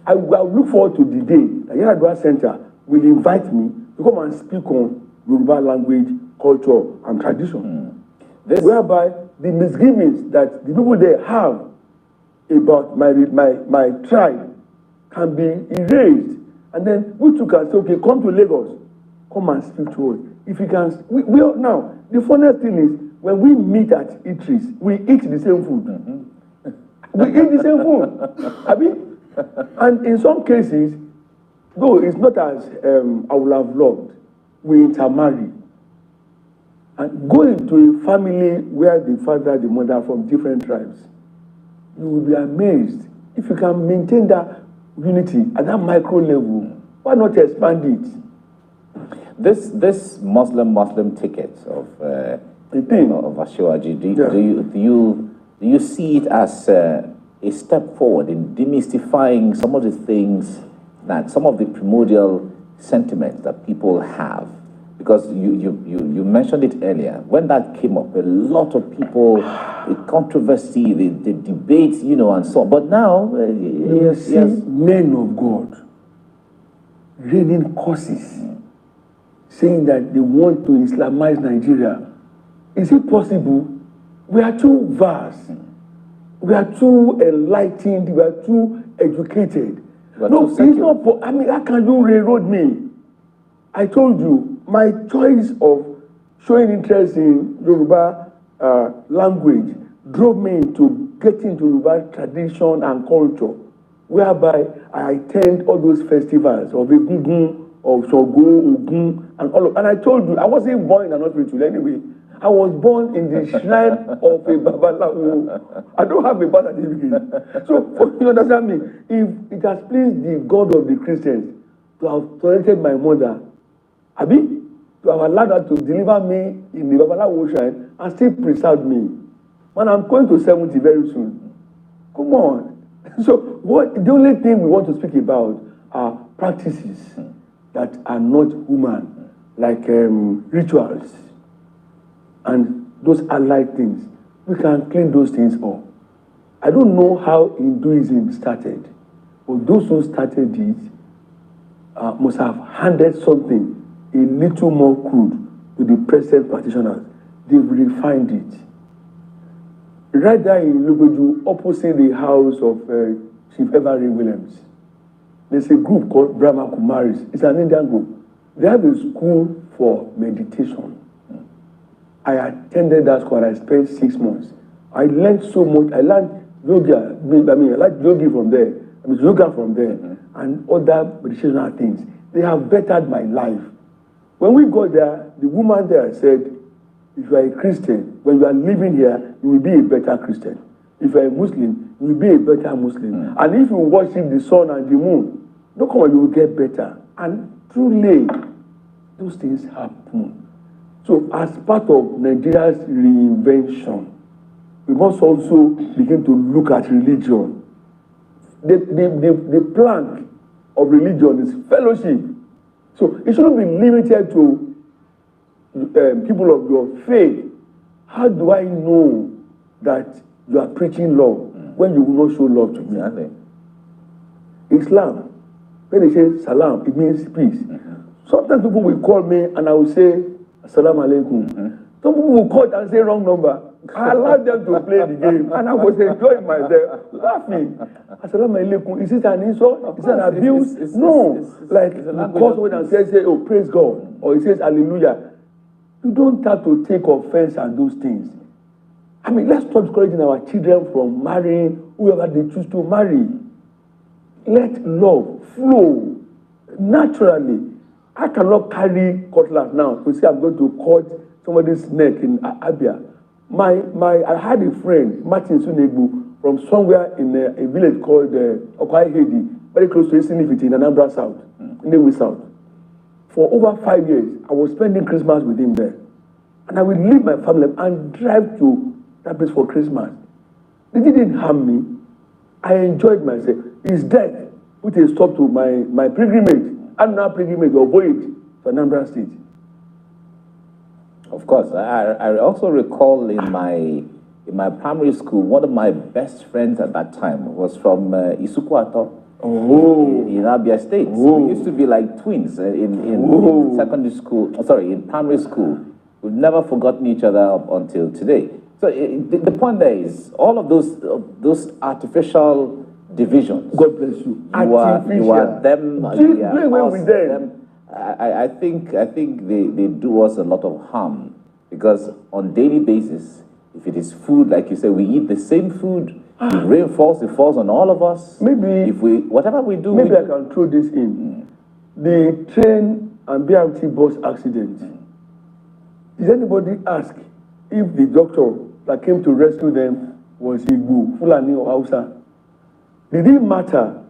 I will look forward to the day that Yaradua Center will invite me to come and speak on Yoruba language, culture, and tradition. Whereby the misgivings that the people there have about my tribe can be erased. And then we too can say, okay, come to Lagos, come and speak to us. If you can, now, the funniest thing is, when we meet at eateries, we eat the same food. We eat the same food. I mean, and in some cases, though it's not as I would have loved, we intermarry. And going to a family where the father, the mother are from different tribes, you will be amazed. If you can maintain that unity at that micro level, why not expand it? This Muslim ticket of Ashiwaji, do you see it as a step forward in demystifying some of the things that some of the primordial sentiments that people have? Because you mentioned it earlier. When that came up, a lot of people, the controversy, the debates, and so on. But now, yes, men of God raining curses, saying that they want to Islamize Nigeria. Is it possible? We are too vast. We are too enlightened. We are too educated. No, it's not. I mean, how can you railroad me? I told you, my choice of showing interest in Yoruba language drove me into getting into Yoruba tradition and culture, whereby I attend all those festivals of Egungun, of Shogo, Ogun, and all of. And I told you, I wasn't born in an hospital anyway. I was born in the shrine of a Babalawo. I don't have a birth certificate. So, you understand me? If it has pleased the God of the Christians to have tolerated my mother, Abi, to have allowed her to deliver me in the Babalawo shrine and still preserve me. Man, I'm going to 70 very soon. Come on. So, the only thing we want to speak about are practices that are not human, like rituals and those allied things. We can clean those things up. I don't know how Hinduism started, but those who started it must have handed something a little more crude to the present practitioners. They've refined it. Right there in Lugoju, opposite the house of Chief Everett Williams, there's a group called Brahma Kumaris. It's an Indian group. They have a school for meditation. I attended that school and I spent 6 months. I learned so much. I learned yoga. I like yoga from there. Yoga from there, and other meditational things. They have bettered my life. When we got there, the woman there said, if you are a Christian, when you are living here, you will be a better Christian. If you are a Muslim, you will be a better Muslim. And if you worship the sun and the moon, look how you will get better. And truly, those things happen. So as part of Nigeria's reinvention, we must also begin to look at religion. The plank of religion is fellowship. So it shouldn't be limited to people of your faith. How do I know that you are preaching love when you will not show love to me? Islam, when they say salam, it means peace. Sometimes people will call me and I will say, Assalamu alaikum. Some people will call and say wrong number. I allowed them to play the game and I was enjoying myself, laughing. Assalamu alaikum. Is it an insult? Is it an abuse? No. Like you call someone and say, oh, praise God. Or he says, hallelujah. You don't have to take offense at those things. I mean, let's stop discouraging our children from marrying whoever they choose to marry. Let love flow naturally. I cannot carry cutlass now to say I'm going to cut somebody's neck in Abia. I had a friend, Martin Sunegbu, from somewhere in a village called Okwai-Hedi, very close to Esinifiti in Anambra South, Nnewi South. For over 5 years, I was spending Christmas with him there. And I would leave my family and drive to that place for Christmas. They didn't harm me. I enjoyed myself. His death put a stop to my pilgrimage, annual pilgrimage or voyage to Anambra State. Of course, I also recall in my primary school, one of my best friends at that time was from Isukwato in Abia State. So we used to be like twins in secondary school, in primary school. We've never forgotten each other up until today. So the point there is, all of those artificial divisions. God bless you. You are them. Them. I think they do us a lot of harm, because on daily basis, if it is food, like you say, we eat the same food. If rain falls, it falls on all of us. Maybe if whatever we do. Maybe I can throw this in. The train and BRT bus accident. Did anybody ask if the doctor that came to rescue them was Igbo, Fulani, or Hausa? Did it matter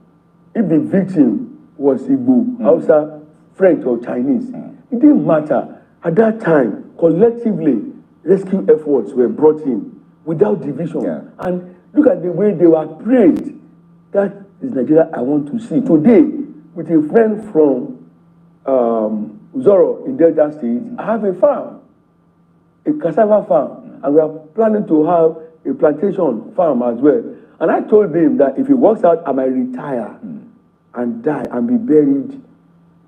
if the victim was Igbo, Hausa, French, or Chinese? It didn't matter. At that time, collectively, rescue efforts were brought in without division. Yeah. And look at the way they were praised. That is Nigeria I want to see. Today, with a friend from Uzoro in Delta State, I have a farm, a cassava farm, and we are planning to have a plantation farm as well. And I told him that if it works out, I might retire and die and be buried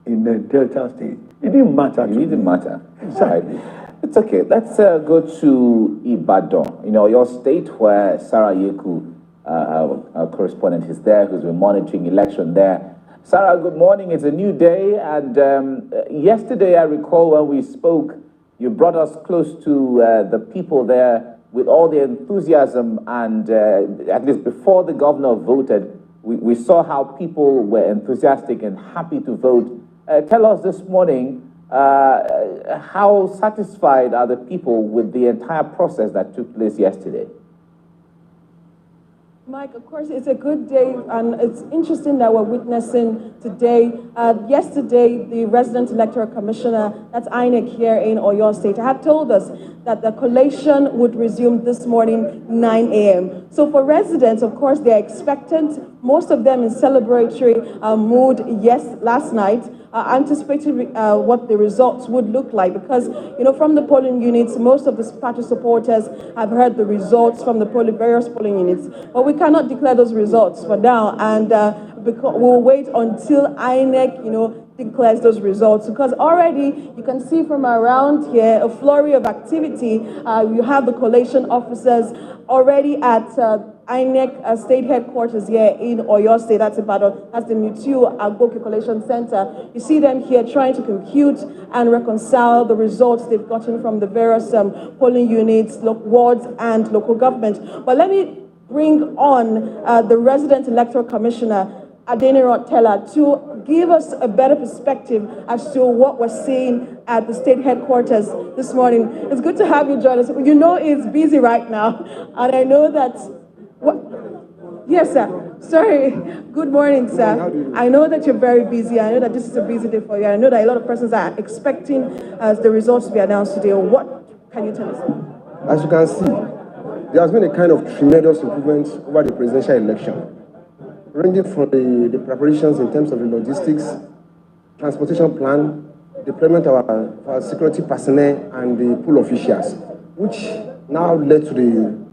in the Delta State. It didn't matter. It didn't matter. Exactly. It's okay. Let's go to Ibadan, your state, where Sarah Yeku, our correspondent, is there, who's been monitoring election there. Sarah, good morning. It's a new day. And yesterday, I recall when we spoke, you brought us close to the people there with all the enthusiasm. And at least before the governor voted, we saw how people were enthusiastic and happy to vote. Tell us this morning, how satisfied are the people with the entire process that took place yesterday? Mike, of course, it's a good day, and it's interesting that we're witnessing today. Yesterday, the resident electoral commissioner, that's INEC here in Oyo State, had told us that the collation would resume this morning, 9 a.m. So for residents, of course, they're expectant, most of them in celebratory mood, last night, anticipating what the results would look like, because, from the polling units, most of the party supporters have heard the results from the various polling units, but we cannot declare those results for now, and we'll wait until INEC, declares those results, because already you can see from around here a flurry of activity. You have the collation officers already at INEC state headquarters here in Oyo State. That's Ibadan. That's the Mutu Agboke Collation Center. You see them here trying to compute and reconcile the results they've gotten from the various polling units, wards, and local government. But let me bring on the resident electoral commissioner, Adeniro Teller, to give us a better perspective as to what we're seeing at the state headquarters this morning. It's good to have you join us. It's busy right now, and I know that... Yes, sir. Sorry. Good morning, sir. I know that you're very busy. I know that this is a busy day for you. I know that a lot of persons are expecting the results to be announced today. What can you tell us? As you can see, there has been a kind of tremendous improvement over the presidential election, ranging from the preparations in terms of the logistics, transportation plan, deployment of our security personnel and the pool officials, which now led to the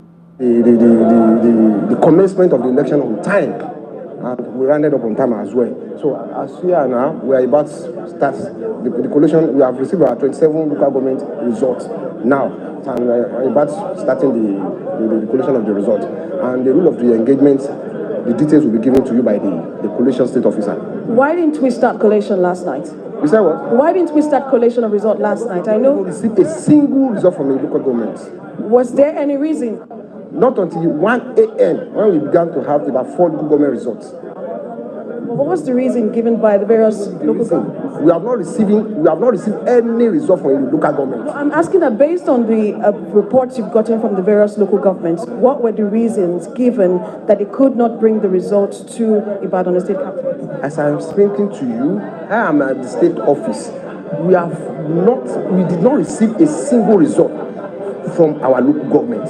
commencement of the election on time, and we rounded up on time as well. So as we are now, we are about to start the collation. We have received our 27 local government results now, and we are about starting the collation of the results. And the rule of the engagement, the details will be given to you by the collation state officer. Why didn't we start collation last night? You said what? Why didn't we start collation of result last night? I know we received a single result from the local government. Was there any reason? Not until 1 a.m. when we began to have about 4 local government results. What was the reason given by the various local governments? We have not received any result from the local government. No, I'm asking that based on the reports you've gotten from the various local governments, what were the reasons given that they could not bring the results to Ibadan, the state capital? As I'm speaking to you, I am at the state office. We did not receive a single result from our local government.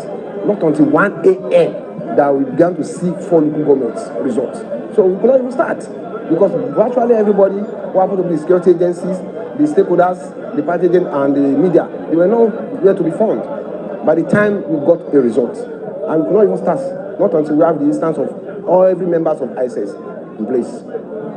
Not until 1 a.m. that we began to see 4 local governments results. So we could not even start because virtually everybody who happened to be the security agencies, the stakeholders, the party agents, and the media, they were not there to be found by the time we got a result. And we could not even start, not until we have the instance of every members of ISIS in place.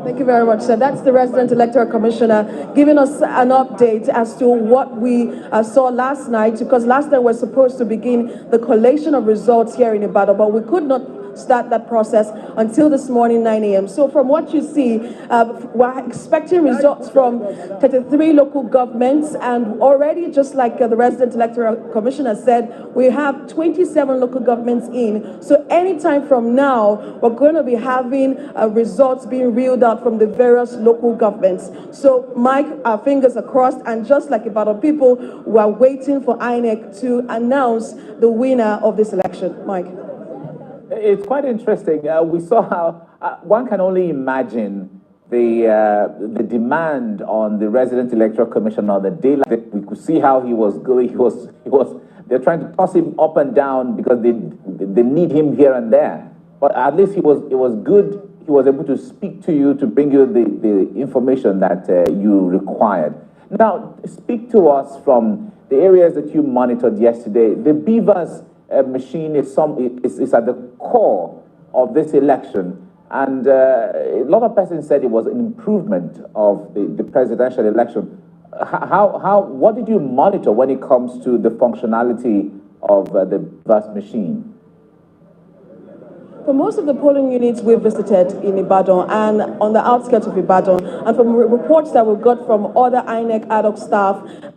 Thank you very much, sir. That's the Resident Electoral Commissioner giving us an update as to what we saw last night, because last night we're supposed to begin the collation of results here in Ibadan, but we could not start that process until this morning, 9 a.m. So from what you see, we're expecting results from 33 local governments, and already, just like the Resident Electoral Commissioner said, we have 27 local governments in. So anytime from now, we're going to be having results being reeled out from the various local governments. So Mike, our fingers are crossed, and just like Ibadan people, we are waiting for INEC to announce the winner of this election. Mike. It's quite interesting. We saw how one can only imagine the demand on the Resident Electoral Commission on the day. We could see how he was going. They're trying to toss him up and down because they need him here and there. But at least it was good. He was able to speak to you, to bring you the information that you required. Now, speak to us from the areas that you monitored yesterday. The Beavers machine is at the core of this election, and a lot of persons said it was an improvement of the presidential election. What did you monitor when it comes to the functionality of the Beavers machine? For most of the polling units we visited in Ibadan and on the outskirts of Ibadan, and from reports that we got from other INEC ad hoc staff,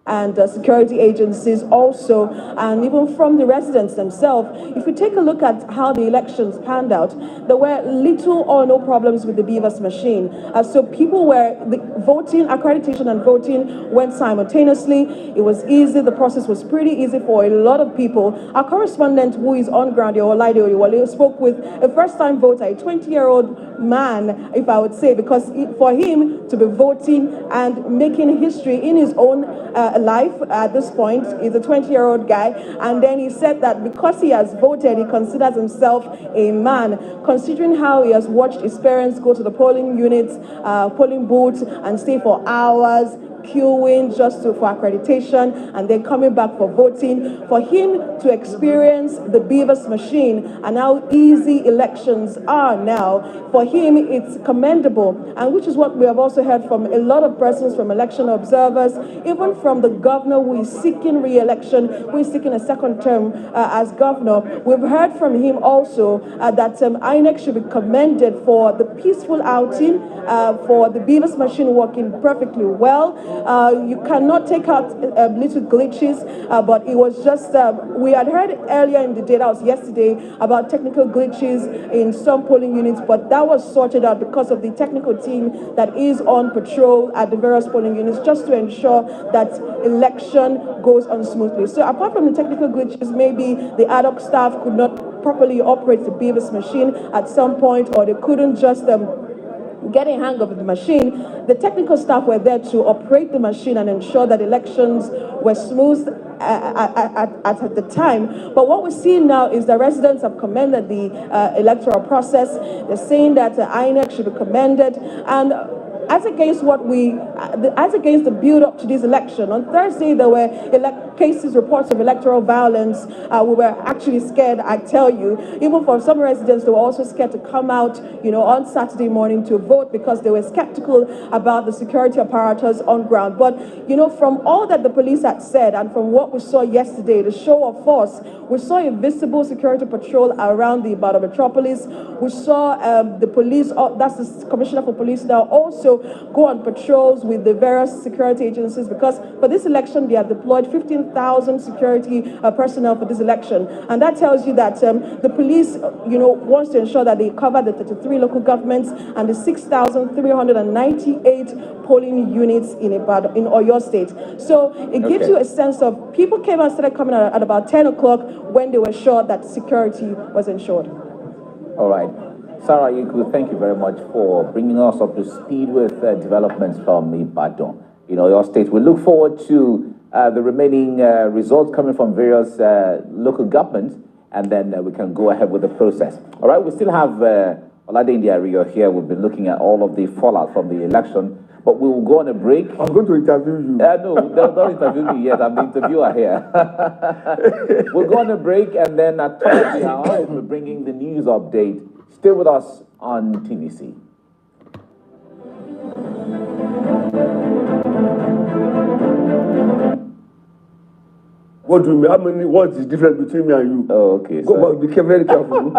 and security agencies also, and even from the residents themselves. If you take a look at how the elections panned out, there were little or no problems with the Beavers machine. So people were voting, accreditation and voting went simultaneously. It was easy. The process was pretty easy for a lot of people. Our correspondent, who is on ground, Olaide Oyewole, spoke with a first-time voter, a 20-year-old man, if I would say, because for him to be voting and making history in his own life at this point, he's a 20-year-old guy, and then he said that because he has voted, he considers himself a man, considering how he has watched his parents go to the polling units, polling booths, and stay for hours, queuing just for accreditation, and then coming back for voting. For him to experience the Beavers machine and how easy elections are now, for him it's commendable, and which is what we have also heard from a lot of persons, from election observers, even from the governor who is seeking re-election, who is seeking a second term as governor. We've heard from him also that INEC should be commended for the peaceful outing, for the Beavers machine working perfectly well. You cannot take out little glitches, but it was just, we had heard earlier in the day, that was yesterday, about technical glitches in some polling units, but that was sorted out because of the technical team that is on patrol at the various polling units, just to ensure that election goes on smoothly. So apart from the technical glitches, maybe the ad hoc staff could not properly operate the Beavers machine at some point, or they couldn't just get a hang of the machine. The technical staff were there to operate the machine and ensure that elections were smooth at the time. But what we're seeing now is that residents have commended the electoral process. They're saying that INEC should be commended, and as against as against the build-up to this election. On Thursday, there were reports of electoral violence. We were actually scared, I tell you. Even for some residents, they were also scared to come out, on Saturday morning to vote because they were skeptical about the security apparatus on ground. But, from all that the police had said and from what we saw yesterday, the show of force, we saw a visible security patrol around the Ibadan metropolis. We saw the police, that's the Commissioner for Police now, also go on patrols with the various security agencies, because for this election, they have deployed 15,000 security personnel for this election. And that tells you that the police, wants to ensure that they cover the 33 local governments and the 6,398 polling units in Oyo State. So it gives you a sense of people came and started coming at about 10 o'clock when they were sure that security was ensured. All right. Sarah Yiku, thank you very much for bringing us up to speed with developments from Ibadan in Oyo State. We look forward to the remaining results coming from various local governments, and then we can go ahead with the process. All right, we still have Oladende Ario here. We've been looking at all of the fallout from the election, but we will go on a break. I'm going to interview you. No, don't interview me yet. I'm the interviewer here. We'll go on a break, and then at 12 hour, we'll be bringing the news update. Stay with us on TVC. What do you mean? What is the difference between me and you? Oh, okay. Go back, be very careful. do I,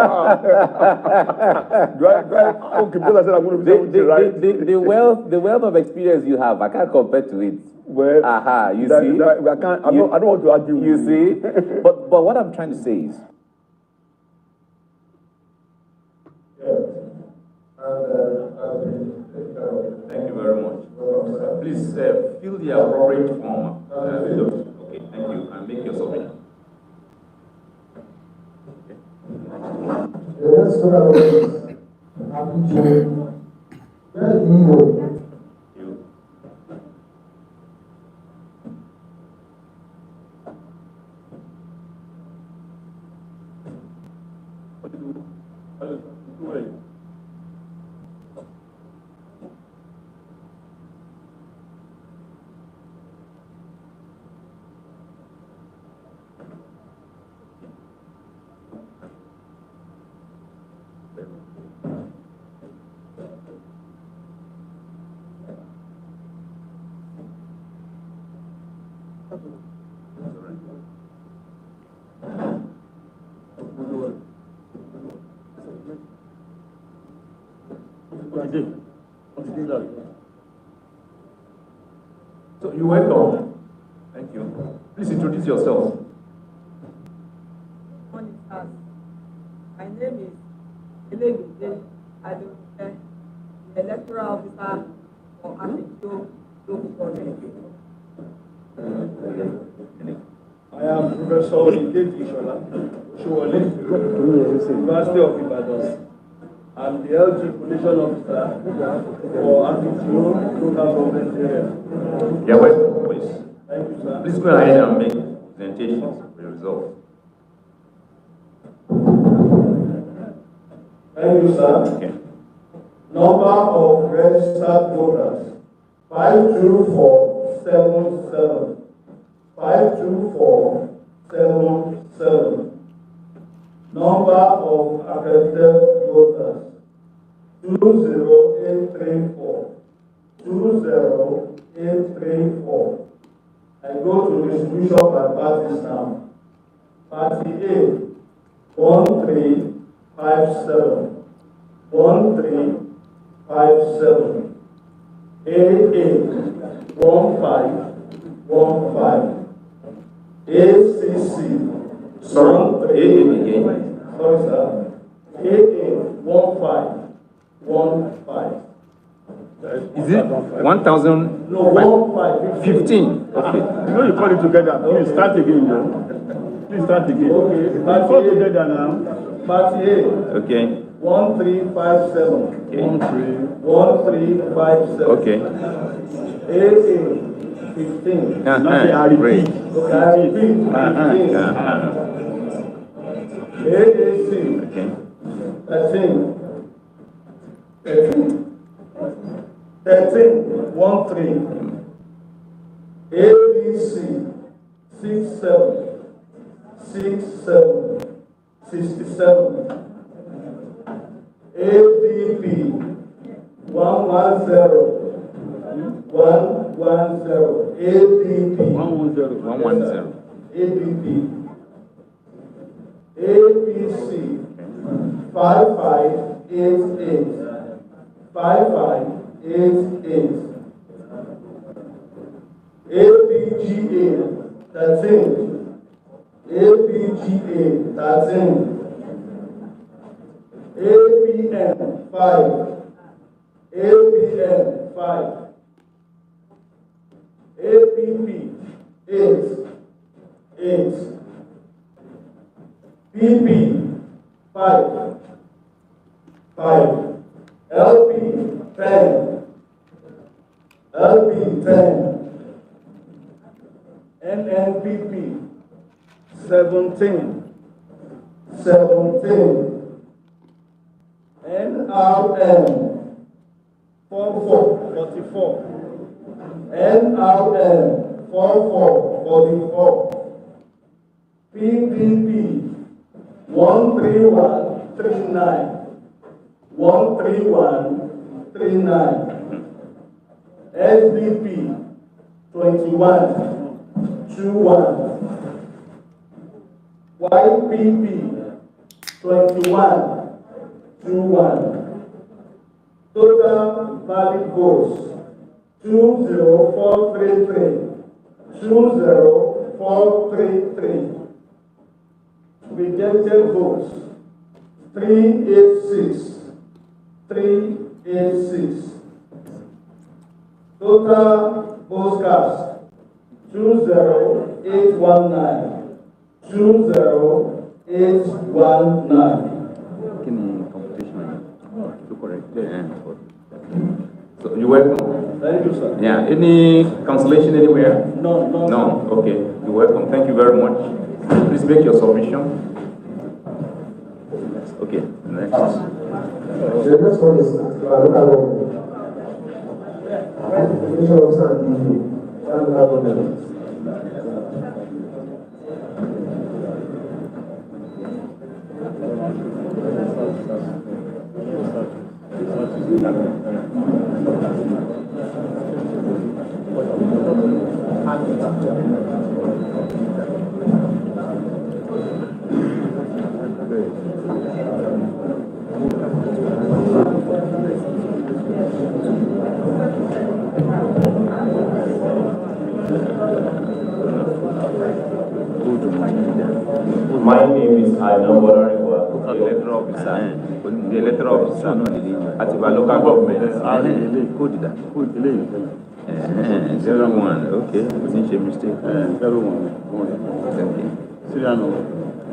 okay, because I said I'm going to be right. The wealth of experience you have, I can't compare to it. Well, you see? I don't want to argue with you. See? But what I'm trying to say is, thank you very much. Please fill the appropriate form. Okay, thank you. And make your submission. So you welcome. Thank you. Please introduce yourself. MONETIZED. My name is Elevide Adoke, the electoral officer for Afikyo local government. I am Professor Ikeji Shola Showole, University of Ibadan. I'm the LG Collation Officer for Afikyo local government area. Yeah, welcome, please. Thank you, sir. Please go ahead and make presentations of the results. Thank you, sir. Okay. Number of registered voters 52477. 52477. Number of accredited voters 20834. 20834. I go to distribution by parties now. Party A 1357. 1357. AA 1515. ACC. Sorry, AA again. Sorry, sir. AA 1515. Is it 1,000? No, 1515. Okay. You know you call it together. Please start again, Joe. Please start again. Okay. Let's go together now. Party A. Okay. 1357. Okay. 1357. Okay. AA 15. Great. Okay, I repeat. 15. AAC. Okay. 13. 13. 13, 1, 3. APC, 6, 7. 6, 7. 67. APP, 1, 1, 0. 1, 1, 0. APP. 1, 1, 0. 1, 1, 0. APP. APC, 5, 5, 8, 8. 5, 5, 8, 8. APGA, 13. APGA, 13. APN, 5. APN, 5. APP, 8. 8. PP, 5. 5. LP, 10. LP, 10. NNPP, 17. 17. NRM, 44. NRM, 44. PPP, 13139. 13139. SDP, 2121. YPP, 2121. Total valid votes, 20433. 20433. Rejected votes, 386. 386. Total votes cast, 20819. 20819. So you're welcome. Thank you, sir. Yeah, any cancellation anywhere? No. No, okay. You're welcome. Thank you very much. Please make your submission. Okay, next. The next one is local government. Definition of local government. My name is Gubernatorial. The electoral officer. The electoral officer at the local government. 01. Okay, it's a mistake. 01. Thank you.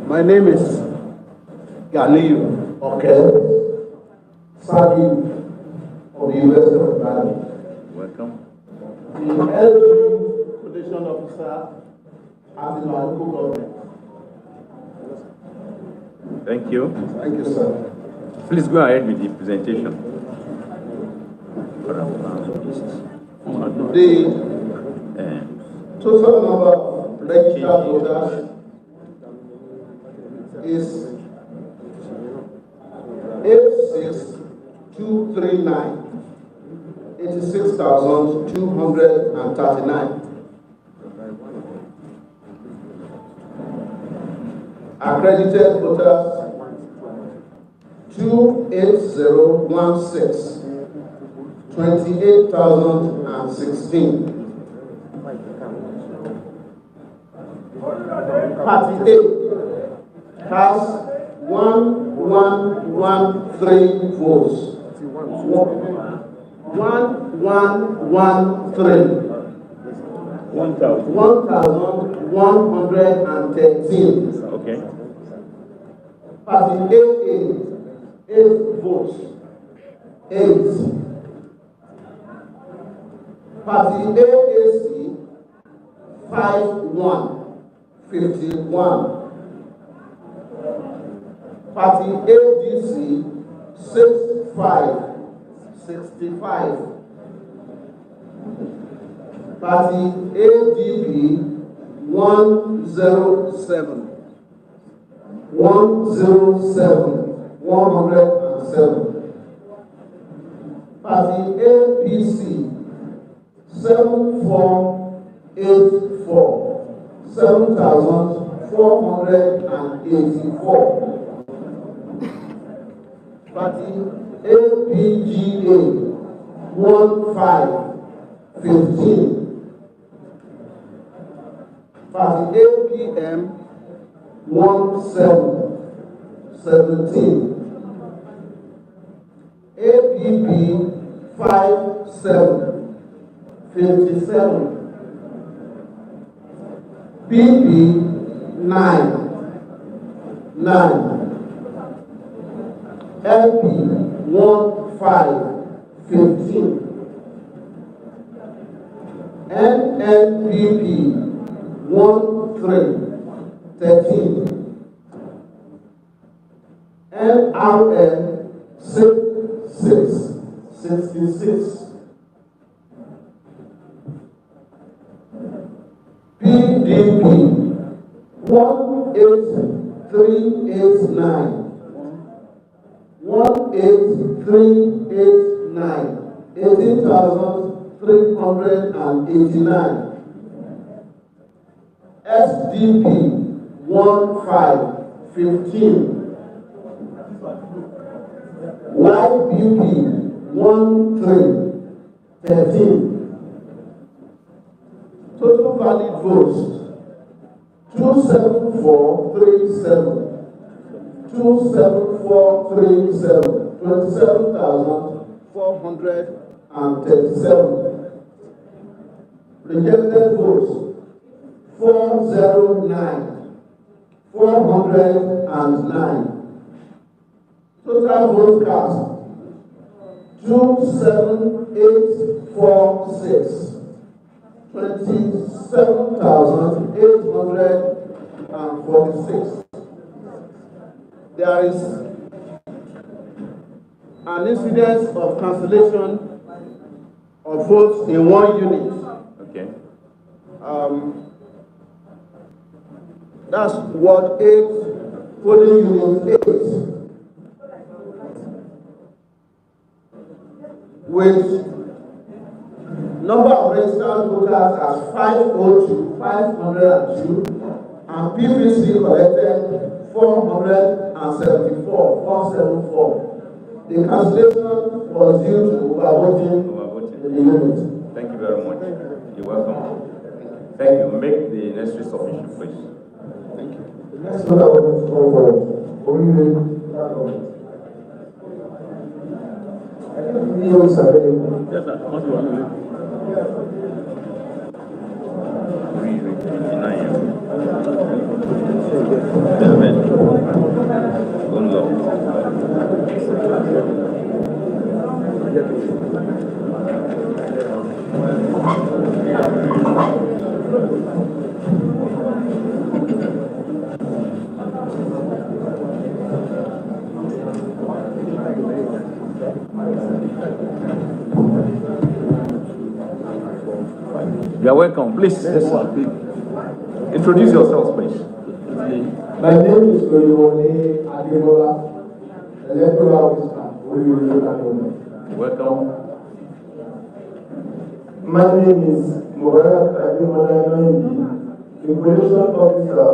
My name is Ganiyu Sadi of the University of Ibadan. Welcome. the LG Collation Officer at the local government. Thank you. Thank you, sir. Please go ahead with the presentation. The total number of registered voters is 86,239. 86,239. Accredited voters 28016. 28,016. Party A has 1113 votes. 1113. 1,113. Okay. Party AA 8 votes. 8. Party AAC 51. Party ADC 65. Party ADP 107. 107. Party APC 7484. 7,484. Party APGA 1515. Party APM 1717. APP 57. PP 9. LP 15. NNPP 13. NRN 66. PDP 18389. 18,389. SDP 1515. YBP 1313. Total valid votes 27437. 27,437. Rejected votes 409. 409. Total votes cast 27846. 27,846. There is an incidence of cancellation of votes in one unit. Okay. That's Ward 8, polling unit 8. With number of registered voters as 502, and PVC collected 474. The cancellation was due to overvoting in the unit. Thank you very much. You're welcome. Thank you. Make the necessary submission, please. Thank you. The next one I want to call for only I think the video is available. Yes, sir. Must be one. You are welcome. Please. Introduce yourselves, please. My name is Oyewole Adebola, electoral officer, Oyo local government. Welcome. My name is Mubarak Adebola Noindi, information officer,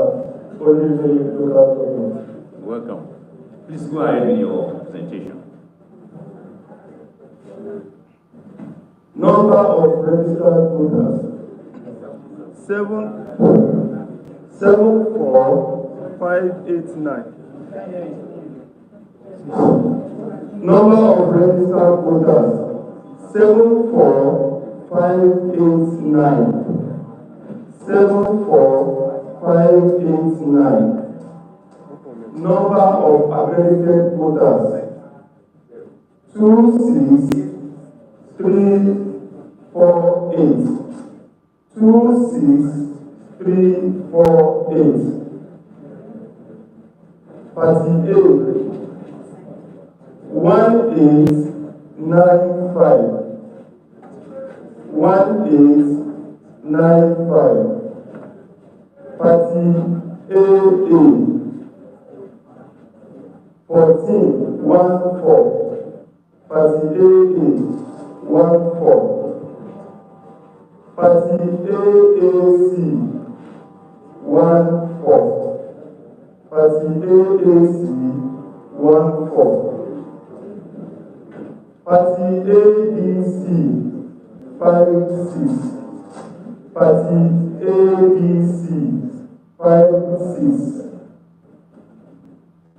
Oyo local government. Welcome. Please go ahead with your presentation. Number of registered voters 74589. Number of registered voters 74589. 74589. Number of accredited voters 26348. 26348. Party A 1895. 1895. Party AA 1414. Party AA 14. Party AAC 14. Party AAC 14. Party ADC 56. Party ADC 56.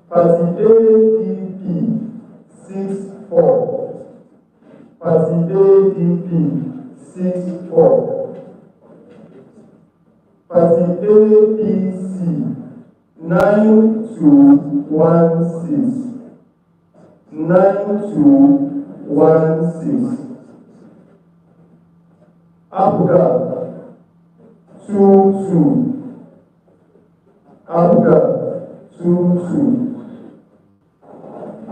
Party ADP 64. Party ADP 64. Party APC 9216. 9216. APGA 22. APGA 22.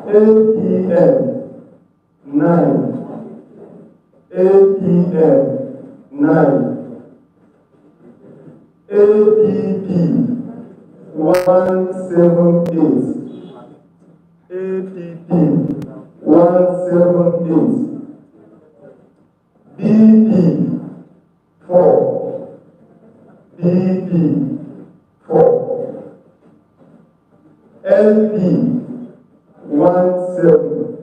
APM 9. APM 9. APP 178. APP 178. BP 4. BP 4. LP 17.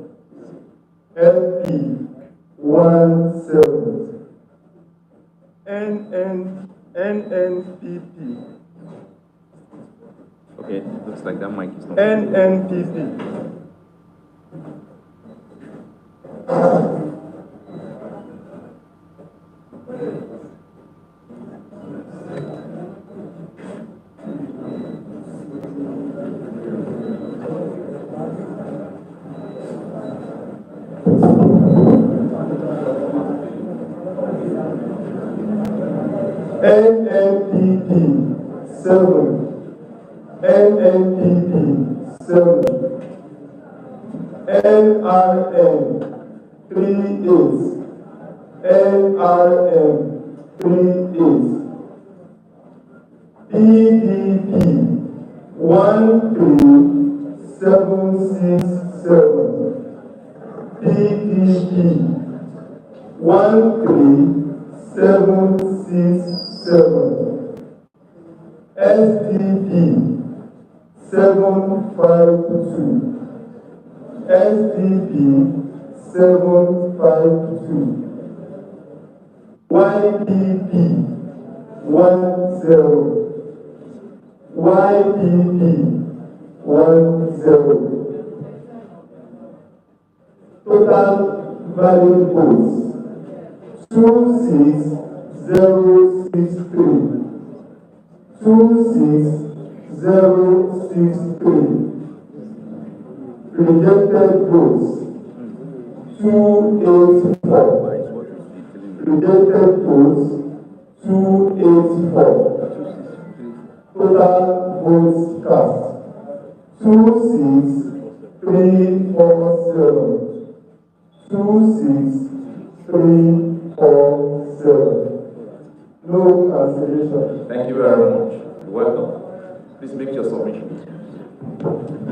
LP 17. NNPP. Okay, looks like that mic is not. NNPP. NNPP 7. NNPP 7. NRM 38. NRM 38. PDP 13767. PDP 13767. SDP 752. SDP 752. YPP 10. YPP 10. Total valid votes 26063. 26063. Rejected votes 284. Rejected votes 284. Total votes cast 26347. 26347. No cancellation. Thank you very much. You're welcome. Please make your submission.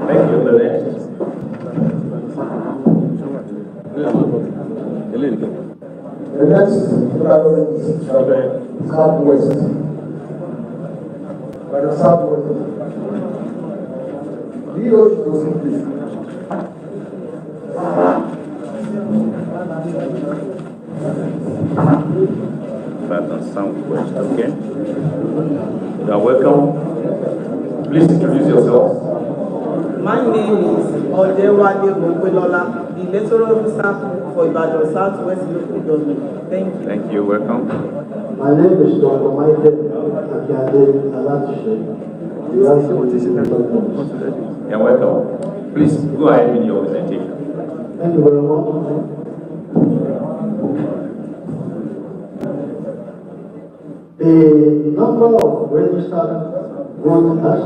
Thank you. The next. The next government is Southwest. By the Southwest. Leo Joseph, please. Back on Southwest, okay? You are welcome. Please introduce yourself. My name is Odewale Gogwelola, the electoral officer for Ibadan Southwest Local Government. Thank you. Thank you. Welcome. My name is Dr. Michael Akiade Alatushe. You're welcome. Please go ahead with your presentation. Thank you very much. The number of registered voters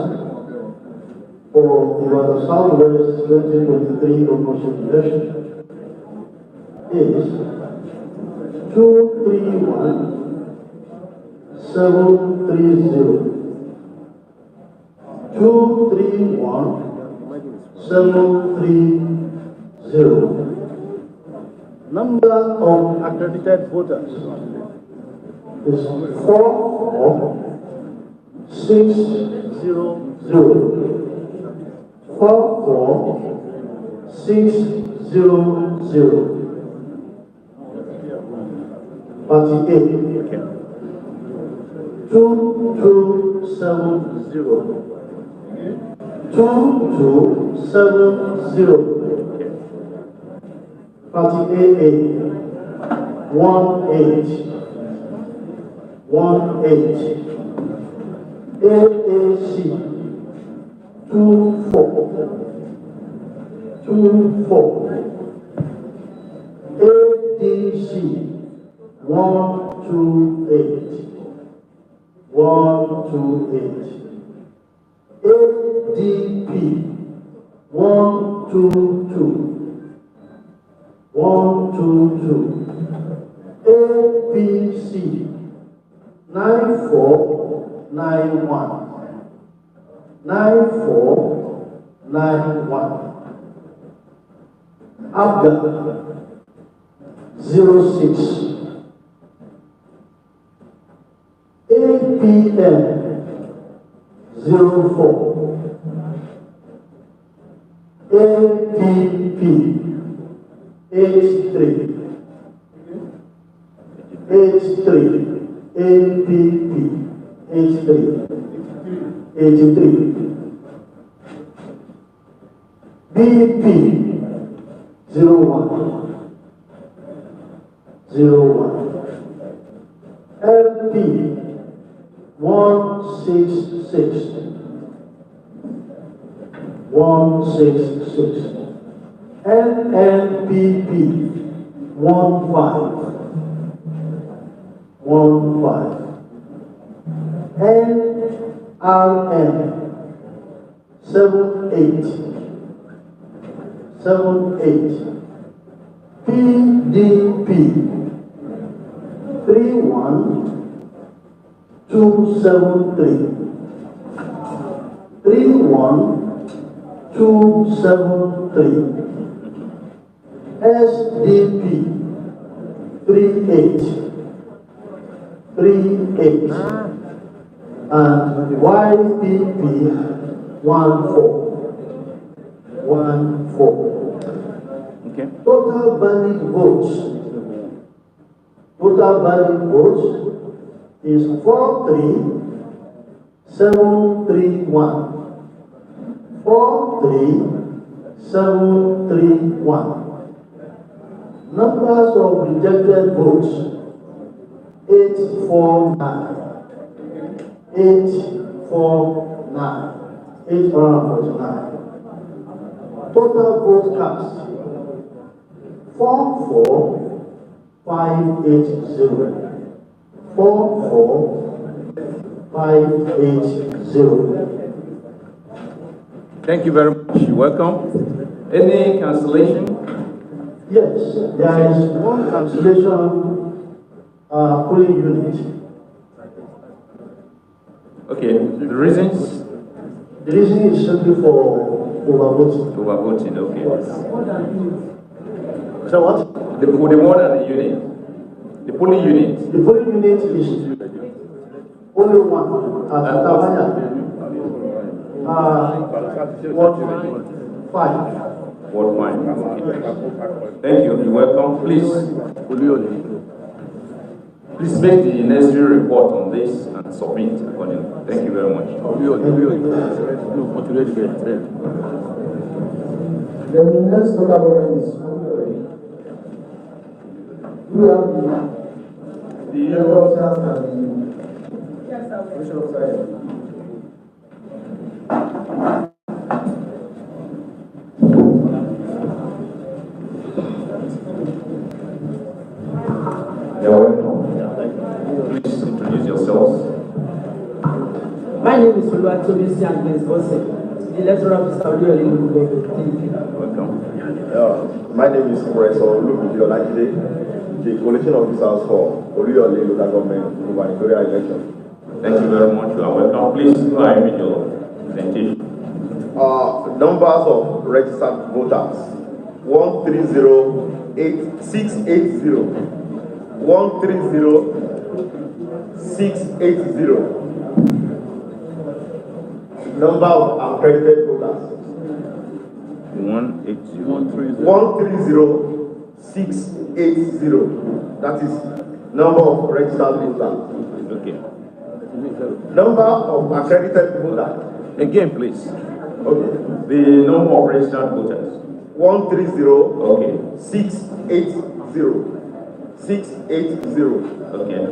for the Southwest 2023 local election is 2,300,000. 231-730. 231-730. Number of accredited voters is 44600. 44600. 48. 2270. 2270. 48. 18. 18. AAC 24. 24. ADC 128. 128. ADP 122. 122. APC 9491. 9491. Abga 06. APM 04. APP 83. 83. APP 83. 83. BP 01. 01. LP 166. 166. NNPP 15. 15. NRN 78. 78. PDP 31273. 31273. SDP 38. 38. And YPP 14. 14. Okay. Total valid votes. Total valid votes is 43731. 43731. Numbers of rejected votes 849. 849. 849. Total vote cast 44580. 44580. Thank you very much. You're welcome. Any cancellation? Yes, there is one cancellation polling unit. Okay, the reasons? The reason is simply for overvoting. Overvoting, okay. So what? The more than the unit. The polling unit. The polling unit is only one at Tabaya. Ward 5. Ward 5. Thank you. You're welcome. Please make the necessary report on this and submit accordingly. Thank you very much. The next collaboration is we have the officers and the official side. You're welcome. Please introduce yourselves. My name is Oluwatobi Agnes Bose, the lecturer of Saudi Arabia. Welcome. My name is Professor Olubide Olajide, the collation officers for Oriole local government gubernatorial election. Thank you very much. You are welcome. Please go ahead with your presentation. Numbers of registered voters 130,680. 130,680. Number of accredited voters 130,680. That is number of registered voters. Okay. Number of accredited voters. Again, please. Okay. The number of registered voters. 130. Okay. 680. 680. Okay.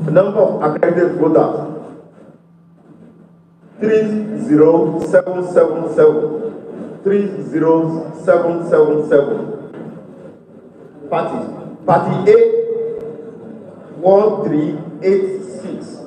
The number of accredited voters. 30777. 30777. Party A 1386.